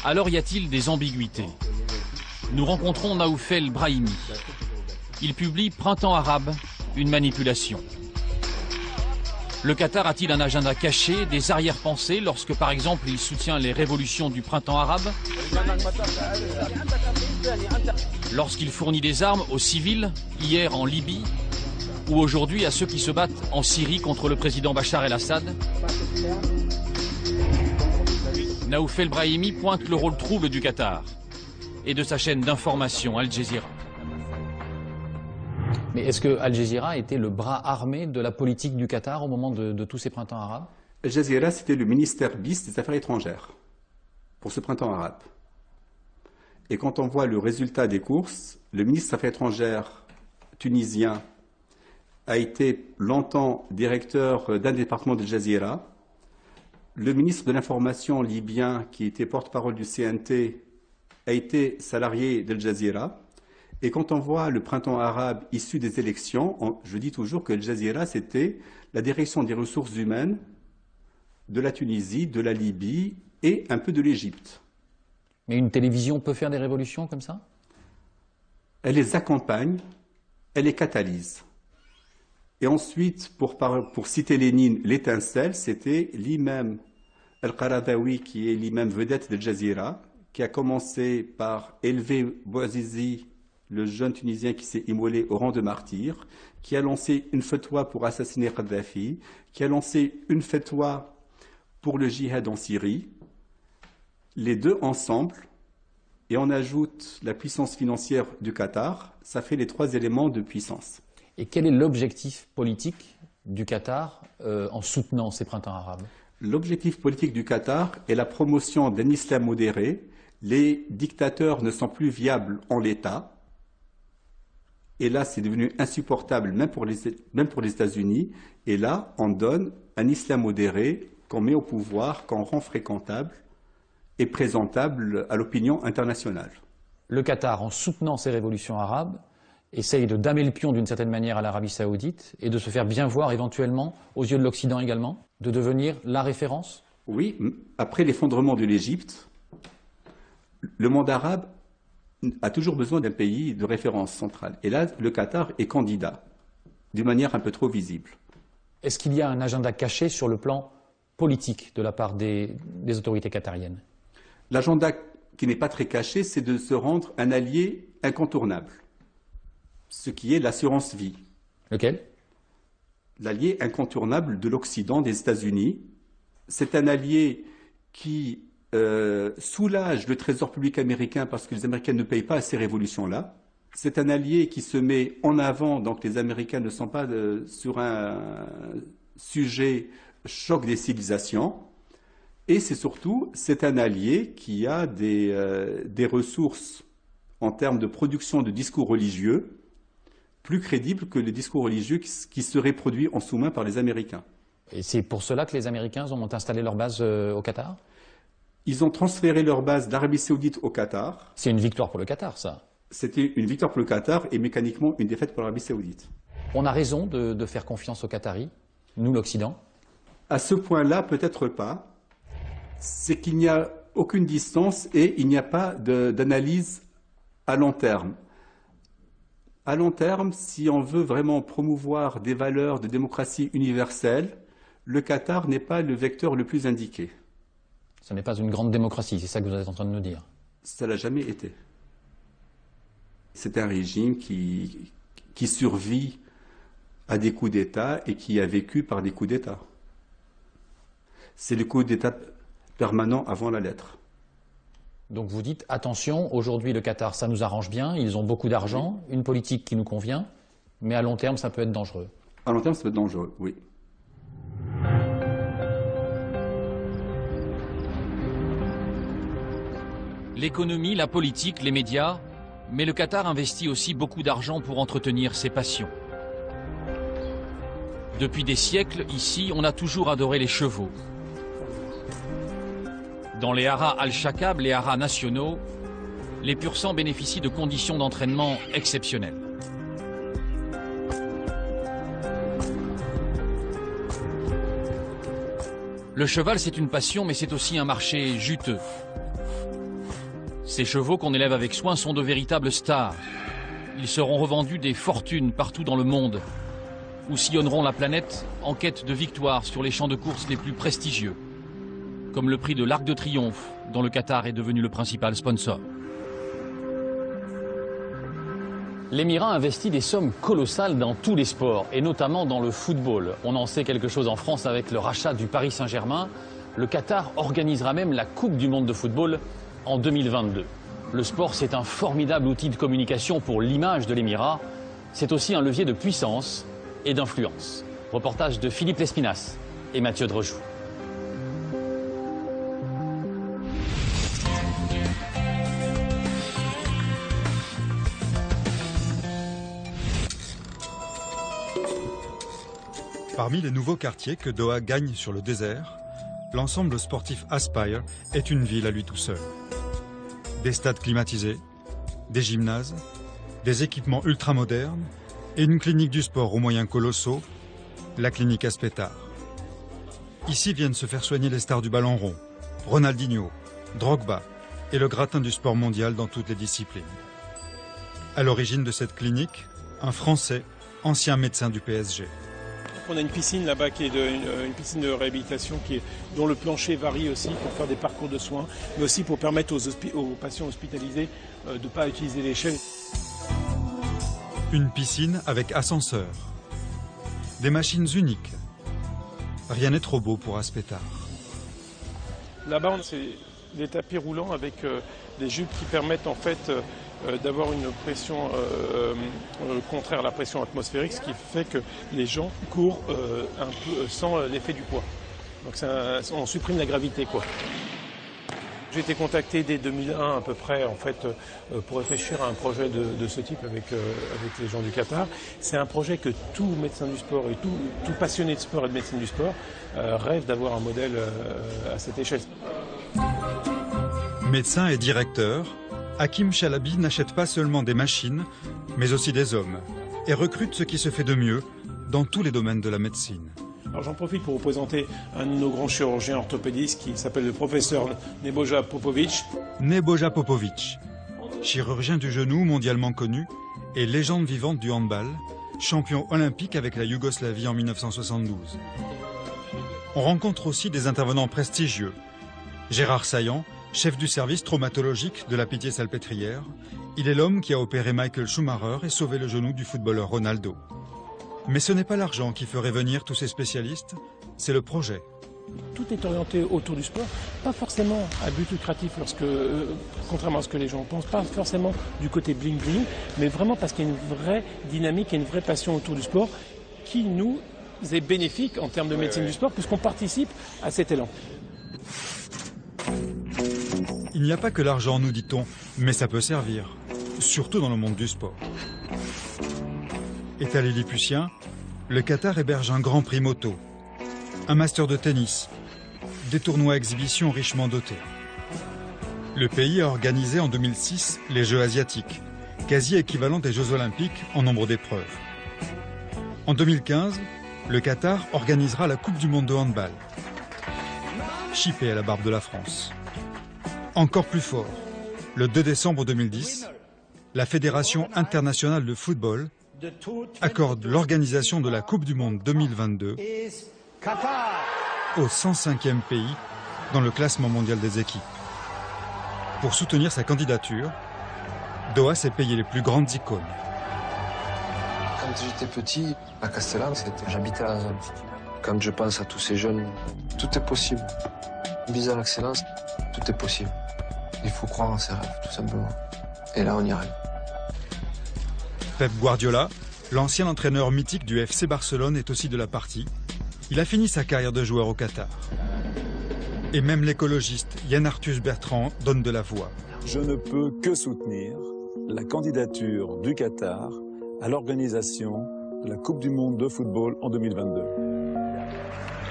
Speaker 1: Alors y a-t-il des ambiguïtés? Nous rencontrons Naoufel Brahimi. Il publie Printemps arabe, une manipulation. Le Qatar a-t-il un agenda caché, des arrière-pensées lorsque par exemple il soutient les révolutions du printemps arabe? Lorsqu'il fournit des armes aux civils, hier en Libye, ou aujourd'hui à ceux qui se battent en Syrie contre le président Bachar el-Assad? Naoufel Brahimi pointe le rôle trouble du Qatar et de sa chaîne d'information Al Jazeera. Mais est-ce que Al Jazeera était le bras armé de la politique du Qatar au moment de tous ces printemps arabes?
Speaker 14: Al Jazeera, c'était le ministère bis des Affaires étrangères pour ce printemps arabe. Et quand on voit le résultat des courses, le ministre des Affaires étrangères tunisien a été longtemps directeur d'un département de Jazeera. Le ministre de l'Information libyen, qui était porte-parole du CNT, a été salarié d'Al Jazeera. Et quand on voit le printemps arabe issu des élections, je dis toujours que Al Jazeera, c'était la direction des ressources humaines de la Tunisie, de la Libye et un peu de l'Égypte.
Speaker 1: Mais une télévision peut faire des révolutions comme ça?
Speaker 14: Elle les accompagne, elle les catalyse. Et ensuite, pour citer Lénine, l'étincelle, c'était l'imam Al-Qaradawi, qui est l'imam vedette de Jazeera, qui a commencé par élever Bouazizi, le jeune Tunisien qui s'est immolé au rang de martyr, qui a lancé une fatwa pour assassiner Kadhafi, qui a lancé une fatwa pour le djihad en Syrie. Les deux ensemble, et on ajoute la puissance financière du Qatar, ça fait les trois éléments de puissance.
Speaker 1: Et quel est l'objectif politique du Qatar en soutenant ces printemps arabes?
Speaker 14: L'objectif politique du Qatar est la promotion d'un islam modéré. Les dictateurs ne sont plus viables en l'état. Et là, c'est devenu insupportable, même pour les États-Unis. Et là, on donne un islam modéré qu'on met au pouvoir, qu'on rend fréquentable et présentable à l'opinion internationale.
Speaker 1: Le Qatar, en soutenant ces révolutions arabes, essaye de damer le pion d'une certaine manière à l'Arabie saoudite et de se faire bien voir éventuellement aux yeux de l'Occident également, de devenir la référence?
Speaker 14: Oui, après l'effondrement de l'Égypte, le monde arabe a toujours besoin d'un pays de référence centrale. Et là, le Qatar est candidat, d'une manière un peu trop visible.
Speaker 1: Est-ce qu'il y a un agenda caché sur le plan politique de la part des autorités qatariennes?
Speaker 14: L'agenda qui n'est pas très caché, c'est de se rendre un allié incontournable, ce qui est l'assurance vie.
Speaker 1: Lequel?
Speaker 14: L'allié incontournable de l'Occident, des États-Unis. C'est un allié qui soulage le trésor public américain parce que les Américains ne payent pas à ces révolutions-là. C'est un allié qui se met en avant, donc les Américains ne sont pas sur un sujet choc des civilisations. Et c'est surtout, c'est un allié qui a des ressources en termes de production de discours religieux plus crédibles que les discours religieux qui seraient produits en sous-main par les Américains.
Speaker 1: Et c'est pour cela que les Américains ont installé leur base au Qatar?
Speaker 14: Ils ont transféré leur base d'Arabie Saoudite au Qatar.
Speaker 1: C'est une victoire pour le Qatar, ça?
Speaker 14: C'était une victoire pour le Qatar et mécaniquement une défaite pour l'Arabie Saoudite.
Speaker 1: On a raison de faire confiance aux Qataris, nous l'Occident?
Speaker 14: À ce point-là, peut-être pas. C'est qu'il n'y a aucune distance et il n'y a pas d'analyse à long terme. À long terme, si on veut vraiment promouvoir des valeurs de démocratie universelle, le Qatar n'est pas le vecteur le plus indiqué.
Speaker 1: Ce n'est pas une grande démocratie, c'est ça que vous êtes en train de nous dire?
Speaker 14: Ça l'a jamais été. C'est un régime qui survit à des coups d'État et qui a vécu par des coups d'État. C'est le coup d'État permanent avant la lettre.
Speaker 1: Donc vous dites, attention, aujourd'hui le Qatar, ça nous arrange bien, ils ont beaucoup d'argent, une politique qui nous convient, mais à long terme, ça peut être dangereux.
Speaker 14: À long terme, ça peut être dangereux, oui.
Speaker 1: L'économie, la politique, les médias, mais le Qatar investit aussi beaucoup d'argent pour entretenir ses passions. Depuis des siècles, ici, on a toujours adoré les chevaux. Dans les haras Al-Shakab, les haras nationaux, les pur sangs bénéficient de conditions d'entraînement exceptionnelles. Le cheval, c'est une passion, mais c'est aussi un marché juteux. Ces chevaux qu'on élève avec soin sont de véritables stars. Ils seront revendus des fortunes partout dans le monde, ou sillonneront la planète en quête de victoires sur les champs de course les plus prestigieux, comme le prix de l'Arc de Triomphe, dont le Qatar est devenu le principal sponsor. L'Émirat investit des sommes colossales dans tous les sports, et notamment dans le football. On en sait quelque chose en France avec le rachat du Paris Saint-Germain. Le Qatar organisera même la Coupe du monde de football en 2022. Le sport, c'est un formidable outil de communication pour l'image de l'Émirat. C'est aussi un levier de puissance et d'influence. Reportage de Philippe Lespinasse et Mathieu Drejou.
Speaker 11: Parmi les nouveaux quartiers que Doha gagne sur le désert, l'ensemble sportif Aspire est une ville à lui tout seul. Des stades climatisés, des gymnases, des équipements ultramodernes et une clinique du sport aux moyens colossaux, la clinique Aspetar. Ici viennent se faire soigner les stars du ballon rond, Ronaldinho, Drogba et le gratin du sport mondial dans toutes les disciplines. À l'origine de cette clinique, un Français, ancien médecin du PSG.
Speaker 16: On a une piscine là-bas qui est une piscine de réhabilitation dont le plancher varie aussi pour faire des parcours de soins, mais aussi pour permettre aux patients hospitalisés de ne pas utiliser l'échelle.
Speaker 11: Une piscine avec ascenseur. Des machines uniques. Rien n'est trop beau pour Aspetar.
Speaker 16: Là-bas, c'est des tapis roulants avec des jupes qui permettent en fait d'avoir une pression contraire à la pression atmosphérique, ce qui fait que les gens courent un peu sans l'effet du poids. Donc on supprime la gravité, quoi. J'ai été contacté dès 2001 à peu près en fait pour réfléchir à un projet de ce type avec les gens du Qatar. C'est un projet que tout médecin du sport et tout passionné de sport et de médecine du sport rêve d'avoir un modèle à cette échelle.
Speaker 11: Médecin et directeur, Hakim Chalabi n'achète pas seulement des machines, mais aussi des hommes, et recrute ce qui se fait de mieux dans tous les domaines de la médecine.
Speaker 16: Alors j'en profite pour vous présenter un de nos grands chirurgiens orthopédistes qui s'appelle le professeur Nebojša Popović.
Speaker 11: Nebojša Popović, chirurgien du genou mondialement connu et légende vivante du handball, champion olympique avec la Yougoslavie en 1972. On rencontre aussi des intervenants prestigieux. Gérard Saillant, chef du service traumatologique de la Pitié-Salpêtrière, il est l'homme qui a opéré Michael Schumacher et sauvé le genou du footballeur Ronaldo. Mais ce n'est pas l'argent qui ferait venir tous ces spécialistes, c'est le projet.
Speaker 16: Tout est orienté autour du sport, pas forcément à but lucratif, contrairement à ce que les gens pensent, pas forcément du côté bling-bling, mais vraiment parce qu'il y a une vraie dynamique et une vraie passion autour du sport qui nous est bénéfique en termes de médecine du sport, puisqu'on participe à cet élan.
Speaker 11: Il n'y a pas que l'argent, nous dit-on, mais ça peut servir, surtout dans le monde du sport. État lilliputien, le Qatar héberge un grand prix moto, un master de tennis, des tournois exhibitions richement dotés. Le pays a organisé en 2006 les Jeux asiatiques, quasi équivalents des Jeux olympiques en nombre d'épreuves. En 2015, le Qatar organisera la Coupe du monde de handball, chippée à la barbe de la France. Encore plus fort, le 2 décembre 2010, la Fédération internationale de football accorde l'organisation de la Coupe du monde 2022 au 105e pays dans le classement mondial des équipes. Pour soutenir sa candidature, Doha s'est payé les plus grandes icônes.
Speaker 20: Quand j'étais petit, à Castellane, j'habitais à la zone. Quand je pense à tous ces jeunes, tout est possible. Visant l'excellence, tout est possible. Il faut croire en ses rêves, tout simplement. Et là, on y arrive.
Speaker 11: Pep Guardiola, l'ancien entraîneur mythique du FC Barcelone, est aussi de la partie. Il a fini sa carrière de joueur au Qatar. Et même l'écologiste Yann Arthus Bertrand donne de la voix.
Speaker 21: Je ne peux que soutenir la candidature du Qatar à l'organisation de la Coupe du monde de football en 2022.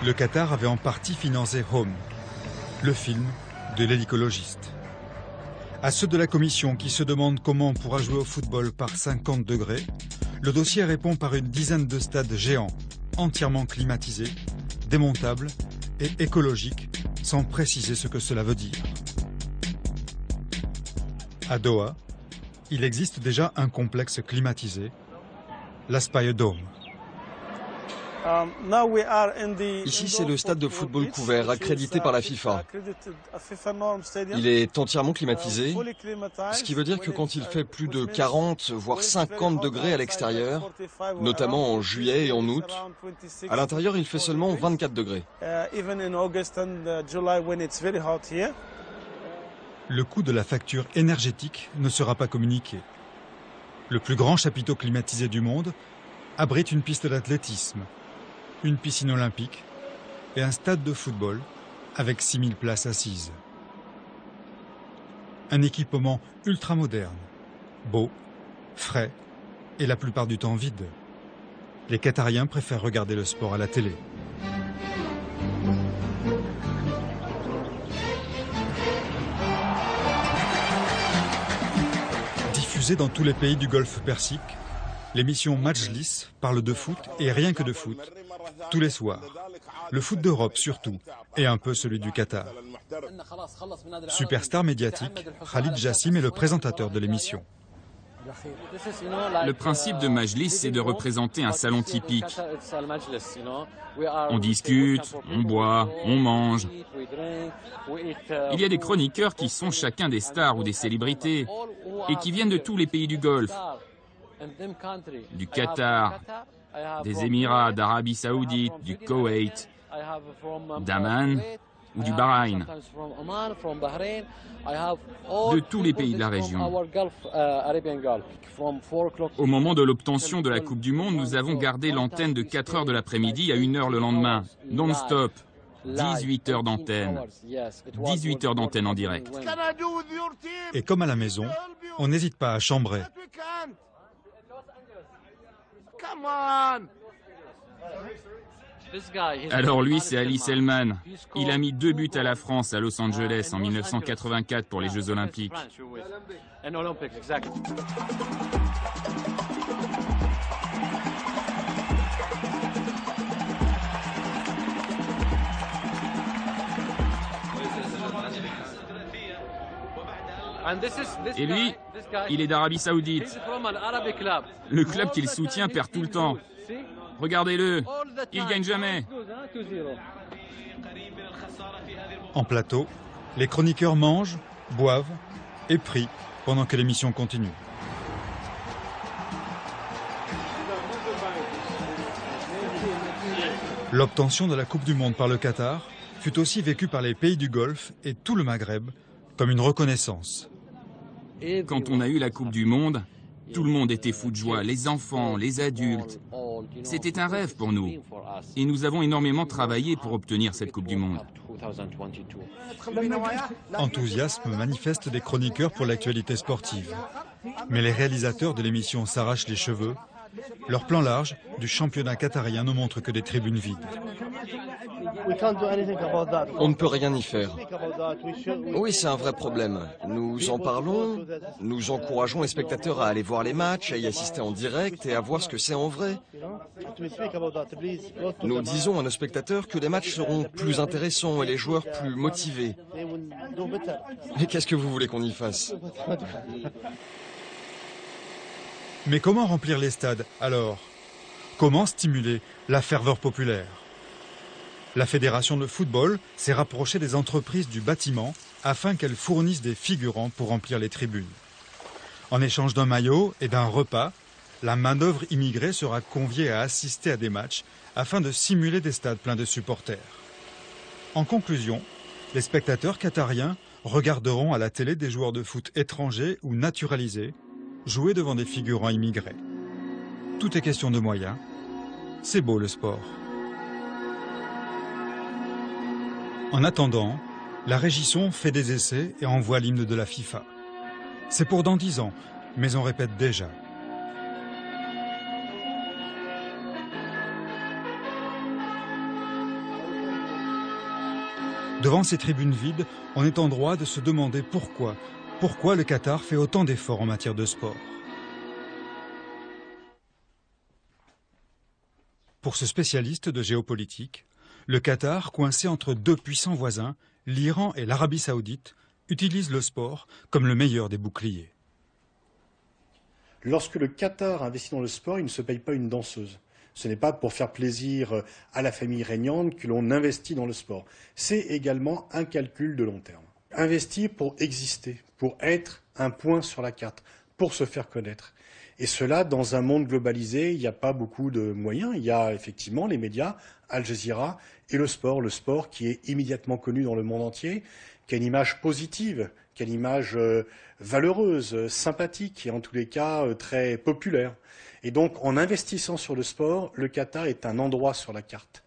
Speaker 11: Le Qatar avait en partie financé Home, le film de l'écologiste. À ceux de la commission qui se demandent comment on pourra jouer au football par 50 degrés, le dossier répond par une dizaine de stades géants, entièrement climatisés, démontables et écologiques, sans préciser ce que cela veut dire. À Doha, il existe déjà un complexe climatisé, l'Aspire Dome.
Speaker 17: Ici, c'est le stade de football couvert, accrédité par la FIFA. Il est entièrement climatisé, ce qui veut dire que quand il fait plus de 40, voire 50 degrés à l'extérieur, notamment en juillet et en août, à l'intérieur, il fait seulement 24 degrés.
Speaker 11: Le coût de la facture énergétique ne sera pas communiqué. Le plus grand chapiteau climatisé du monde abrite une piste d'athlétisme, une piscine olympique et un stade de football avec 6000 places assises. Un équipement ultra moderne, beau, frais et la plupart du temps vide. Les Qatariens préfèrent regarder le sport à la télé. Diffusée dans tous les pays du Golfe Persique, l'émission Majlis parle de foot et rien que de foot, tous les soirs. Le foot d'Europe surtout, et un peu celui du Qatar. Superstar médiatique, Khalid Jassim est le présentateur de l'émission.
Speaker 4: Le principe de Majlis, c'est de représenter un salon typique. On discute, on boit, on mange. Il y a des chroniqueurs qui sont chacun des stars ou des célébrités et qui viennent de tous les pays du Golfe, du Qatar, des Émirats, d'Arabie Saoudite, du Koweït, d'Amman ou du Bahreïn, de tous les pays de la région. Au moment de l'obtention de la Coupe du Monde, nous avons gardé l'antenne de 4 heures de l'après-midi à 1 heure le lendemain, non-stop, 18 heures d'antenne. 18 heures d'antenne en direct.
Speaker 11: Et comme à la maison, on n'hésite pas à chambrer.
Speaker 4: Alors lui, c'est Ali Selman. Il a mis 2 buts à la France à Los Angeles en 1984 pour les Jeux Olympiques. Et lui, il est d'Arabie Saoudite. Le club qu'il soutient perd tout le temps. Regardez-le, il gagne jamais.
Speaker 11: En plateau, les chroniqueurs mangent, boivent et prient pendant que l'émission continue. L'obtention de la Coupe du Monde par le Qatar fut aussi vécue par les pays du Golfe et tout le Maghreb comme une reconnaissance.
Speaker 4: Quand on a eu la Coupe du Monde, tout le monde était fou de joie, les enfants, les adultes. C'était un rêve pour nous. Et nous avons énormément travaillé pour obtenir cette Coupe du Monde.
Speaker 11: Enthousiasme manifeste des chroniqueurs pour l'actualité sportive. Mais les réalisateurs de l'émission s'arrachent les cheveux. Leur plan large du championnat qatarien ne montre que des tribunes vides.
Speaker 17: On ne peut rien y faire. Oui, c'est un vrai problème. Nous en parlons, nous encourageons les spectateurs à aller voir les matchs, à y assister en direct et à voir ce que c'est en vrai. Nous disons à nos spectateurs que les matchs seront plus intéressants et les joueurs plus motivés. Mais qu'est-ce que vous voulez qu'on y fasse ?
Speaker 11: Mais comment remplir les stades, alors? Comment stimuler la ferveur populaire? La fédération de football s'est rapprochée des entreprises du bâtiment afin qu'elles fournissent des figurants pour remplir les tribunes. En échange d'un maillot et d'un repas, la main-d'œuvre immigrée sera conviée à assister à des matchs afin de simuler des stades pleins de supporters. En conclusion, les spectateurs qatariens regarderont à la télé des joueurs de foot étrangers ou naturalisés jouer devant des figurants immigrés. Tout est question de moyens. C'est beau le sport. En attendant, la Régisson fait des essais et envoie l'hymne de la FIFA. C'est pour dans 10 ans, mais on répète déjà. Devant ces tribunes vides, on est en droit de se demander pourquoi le Qatar fait autant d'efforts en matière de sport. Pour ce spécialiste de géopolitique, le Qatar, coincé entre 2 puissants voisins, l'Iran et l'Arabie Saoudite, utilise le sport comme le meilleur des boucliers.
Speaker 8: Lorsque le Qatar investit dans le sport, il ne se paye pas une danseuse. Ce n'est pas pour faire plaisir à la famille régnante que l'on investit dans le sport. C'est également un calcul de long terme. Investir pour exister, pour être un point sur la carte, pour se faire connaître. Et cela, dans un monde globalisé, il n'y a pas beaucoup de moyens. Il y a effectivement les médias, Al Jazeera et le sport qui est immédiatement connu dans le monde entier, qui a une image positive, qui a une image valeureuse, sympathique et en tous les cas très populaire. Et donc, en investissant sur le sport, le Qatar est un endroit sur la carte.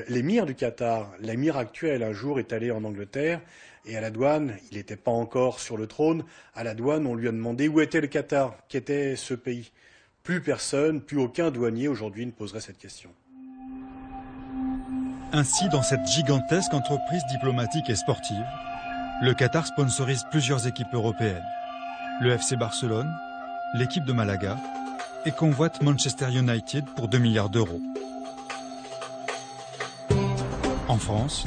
Speaker 8: L'émir du Qatar, l'émir actuel, un jour est allé en Angleterre et à la douane, il n'était pas encore sur le trône, à la douane, on lui a demandé où était le Qatar, qu'était ce pays. plus personne, plus aucun douanier aujourd'hui ne poserait cette question.
Speaker 11: Ainsi, dans cette gigantesque entreprise diplomatique et sportive, le Qatar sponsorise plusieurs équipes européennes. Le FC Barcelone, l'équipe de Malaga et convoite Manchester United pour 2 milliards d'euros. En France,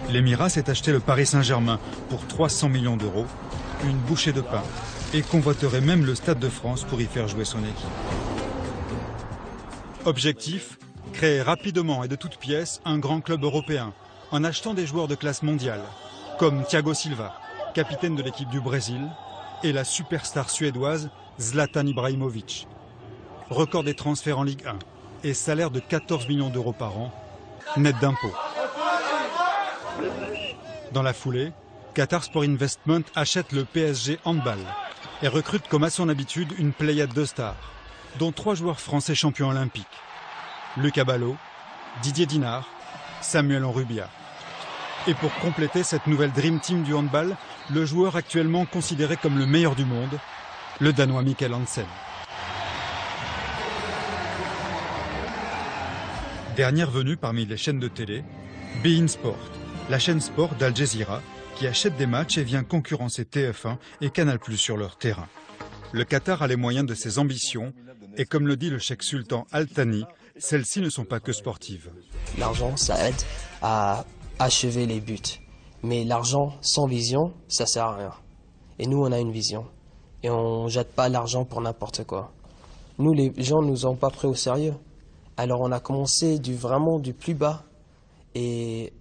Speaker 11: l'Émirat s'est acheté le Paris Saint-Germain pour 300 millions d'euros, une bouchée de pain, et convoiterait même le Stade de France pour y faire jouer son équipe. Objectif, créer rapidement et de toutes pièces un grand club européen en achetant des joueurs de classe mondiale, comme Thiago Silva, capitaine de l'équipe du Brésil, et la superstar suédoise Zlatan Ibrahimovic. Record des transferts en Ligue 1 et salaire de 14 millions d'euros par an, net d'impôts. Dans la foulée, Qatar Sport Investment achète le PSG Handball et recrute comme à son habitude une pléiade de stars, dont 3 joueurs français champions olympiques. Lucas Ballot, Didier Dinard, Samuel Enrubia. Et pour compléter cette nouvelle Dream Team du handball, le joueur actuellement considéré comme le meilleur du monde, le Danois Mikkel Hansen. Dernière venue parmi les chaînes de télé, beIN Sport, la chaîne sport d'Al Jazeera, qui achète des matchs et vient concurrencer TF1 et Canal+ sur leur terrain. Le Qatar a les moyens de ses ambitions et comme le dit le cheikh sultan Al Thani, celles-ci ne sont pas que sportives.
Speaker 15: L'argent, ça aide à achever les buts. Mais l'argent sans vision, ça sert à rien. Et nous, on a une vision. Et on jette pas l'argent pour n'importe quoi. Nous, les gens nous ont pas pris au sérieux. Alors on a commencé vraiment du plus bas. Et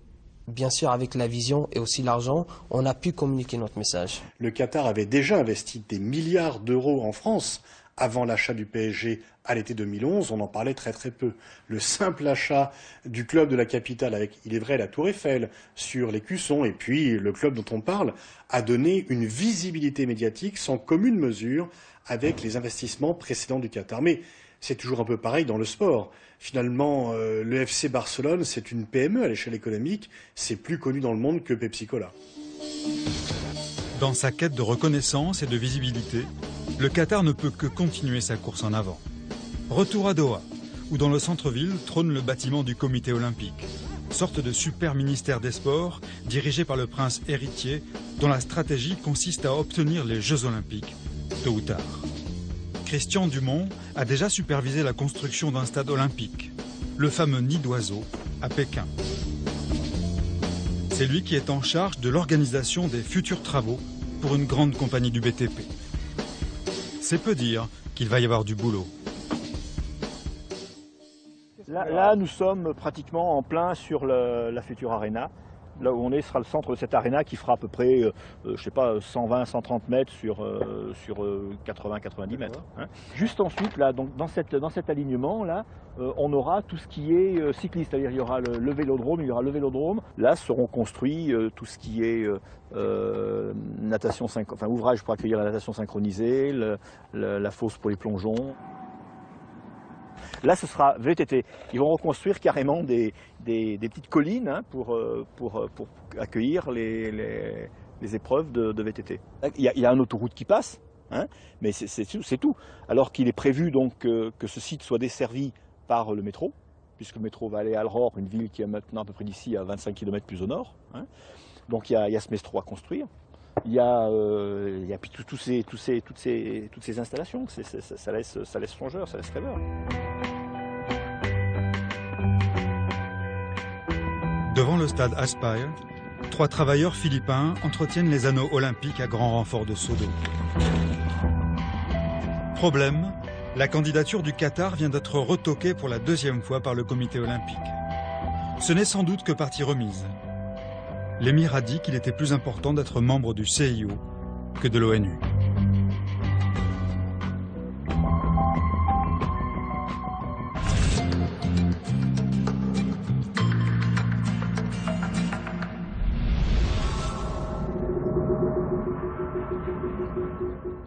Speaker 15: bien sûr, avec la vision et aussi l'argent, on a pu communiquer notre message.
Speaker 8: Le Qatar avait déjà investi des milliards d'euros en France avant l'achat du PSG à l'été 2011, on en parlait très très peu. Le simple achat du club de la capitale avec, il est vrai, la Tour Eiffel sur l'écusson et puis le club dont on parle a donné une visibilité médiatique sans commune mesure avec les investissements précédents du Qatar. Mais c'est toujours un peu pareil dans le sport. Finalement, le FC Barcelone, c'est une PME à l'échelle économique, c'est plus connu dans le monde que Pepsi Cola.
Speaker 11: Dans sa quête de reconnaissance et de visibilité, le Qatar ne peut que continuer sa course en avant. Retour à Doha, où dans le centre-ville trône le bâtiment du comité olympique, sorte de super ministère des sports dirigé par le prince héritier dont la stratégie consiste à obtenir les Jeux olympiques, tôt ou tard. Christian Dumont a déjà supervisé la construction d'un stade olympique, le fameux nid d'oiseaux à Pékin. C'est lui qui est en charge de l'organisation des futurs travaux pour une grande compagnie du BTP. C'est peu dire qu'il va y avoir du boulot.
Speaker 18: Là, nous sommes pratiquement en plein sur la future arena. Là où on est sera le centre de cette arena qui fera à peu près, je sais pas, 120-130 mètres sur 80-90 mètres. Hein. Juste ensuite, là, donc, dans cet alignement, là, on aura tout ce qui est cycliste, c'est-à-dire il y aura le vélodrome, Là seront construits tout ce qui est natation, ouvrage pour accueillir la natation synchronisée, la fosse pour les plongeons. Là, ce sera VTT. Ils vont reconstruire carrément des petites collines hein, pour accueillir les épreuves de VTT. Il y a une autoroute qui passe, hein, mais c'est tout. Alors qu'il est prévu donc que ce site soit desservi par le métro, puisque le métro va aller à Al-Ror, une ville qui est maintenant à peu près d'ici à 25 km plus au nord. Hein. Donc il y a ce métro à construire. Il y a puis toutes ces installations. Ça laisse songeur, ça laisse rêveur.
Speaker 11: Devant le stade Aspire, 3 travailleurs philippins entretiennent les anneaux olympiques à grand renfort de seaux d'eau. Problème, la candidature du Qatar vient d'être retoquée pour la 2e fois par le comité olympique. Ce n'est sans doute que partie remise. L'émir a dit qu'il était plus important d'être membre du CIO que de l'ONU.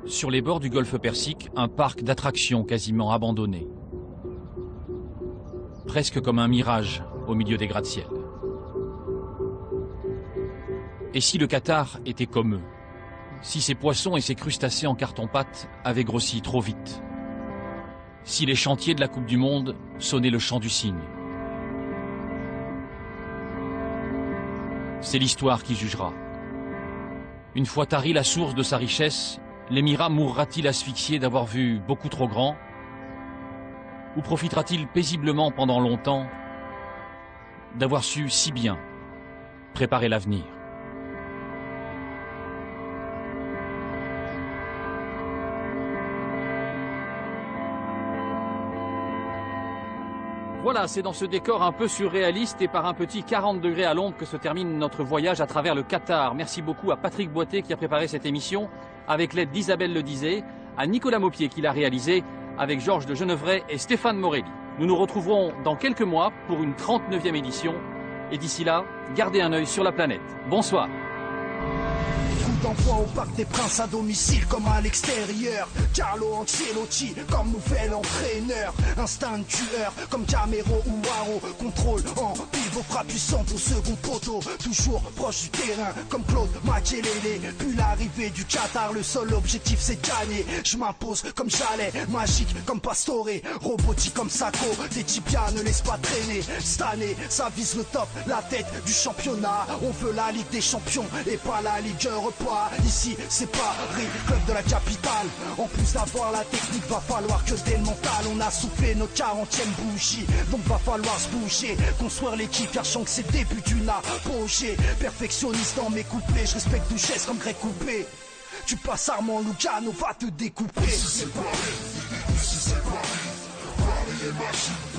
Speaker 1: Sur les bords du golfe Persique, un parc d'attractions quasiment abandonné. Presque comme un mirage au milieu des gratte-ciel. Et si le Qatar était comme eux? Si ses poissons et ses crustacés en carton-pâte avaient grossi trop vite? si les chantiers de la Coupe du Monde sonnaient le chant du cygne. C'est l'histoire qui jugera. Une fois tarie la source de sa richesse, l'émirat mourra-t-il asphyxié d'avoir vu beaucoup trop grand? Ou profitera-t-il paisiblement pendant longtemps d'avoir su si bien préparer l'avenir? Voilà, c'est dans ce décor un peu surréaliste et par un petit 40 degrés à l'ombre que se termine notre voyage à travers le Qatar. Merci beaucoup à Patrick Boité qui a préparé cette émission avec l'aide d'Isabelle Ledizé, à Nicolas Maupier qui l'a réalisé avec Georges de Genevray et Stéphane Morelli. Nous nous retrouverons dans quelques mois pour une 39e édition. Et d'ici là, gardez un œil sur la planète. Bonsoir.
Speaker 19: D'envoi au Parc des Princes à domicile comme à l'extérieur. Carlo Ancelotti comme nouvel entraîneur. Instinct tueur comme Camero ou Waro. Contrôle en pivot, frappe puissante au second poteau. Toujours proche du terrain comme Claude Makelele. Puis l'arrivée du Qatar, le seul objectif c'est de gagner. Je m'impose comme Chalet, magique comme Pastore. Robotique comme Sacco, des tibias ne laissent pas traîner. Cette année, ça vise le top, la tête du championnat. On veut la Ligue des Champions et pas la Ligue Europa. Ici c'est Paris, club de la capitale. En plus d'avoir la technique, va falloir que dès le mental. On a soufflé notre 40e bougie, donc va falloir se bouger. Construire l'équipe, car je sens que c'est le début d'une apogée. Perfectionniste dans mes couplets, je respecte Duchesse comme Greg Coupé. Tu passes Armand Lugano, va te découper. Ici c'est Paris est magique.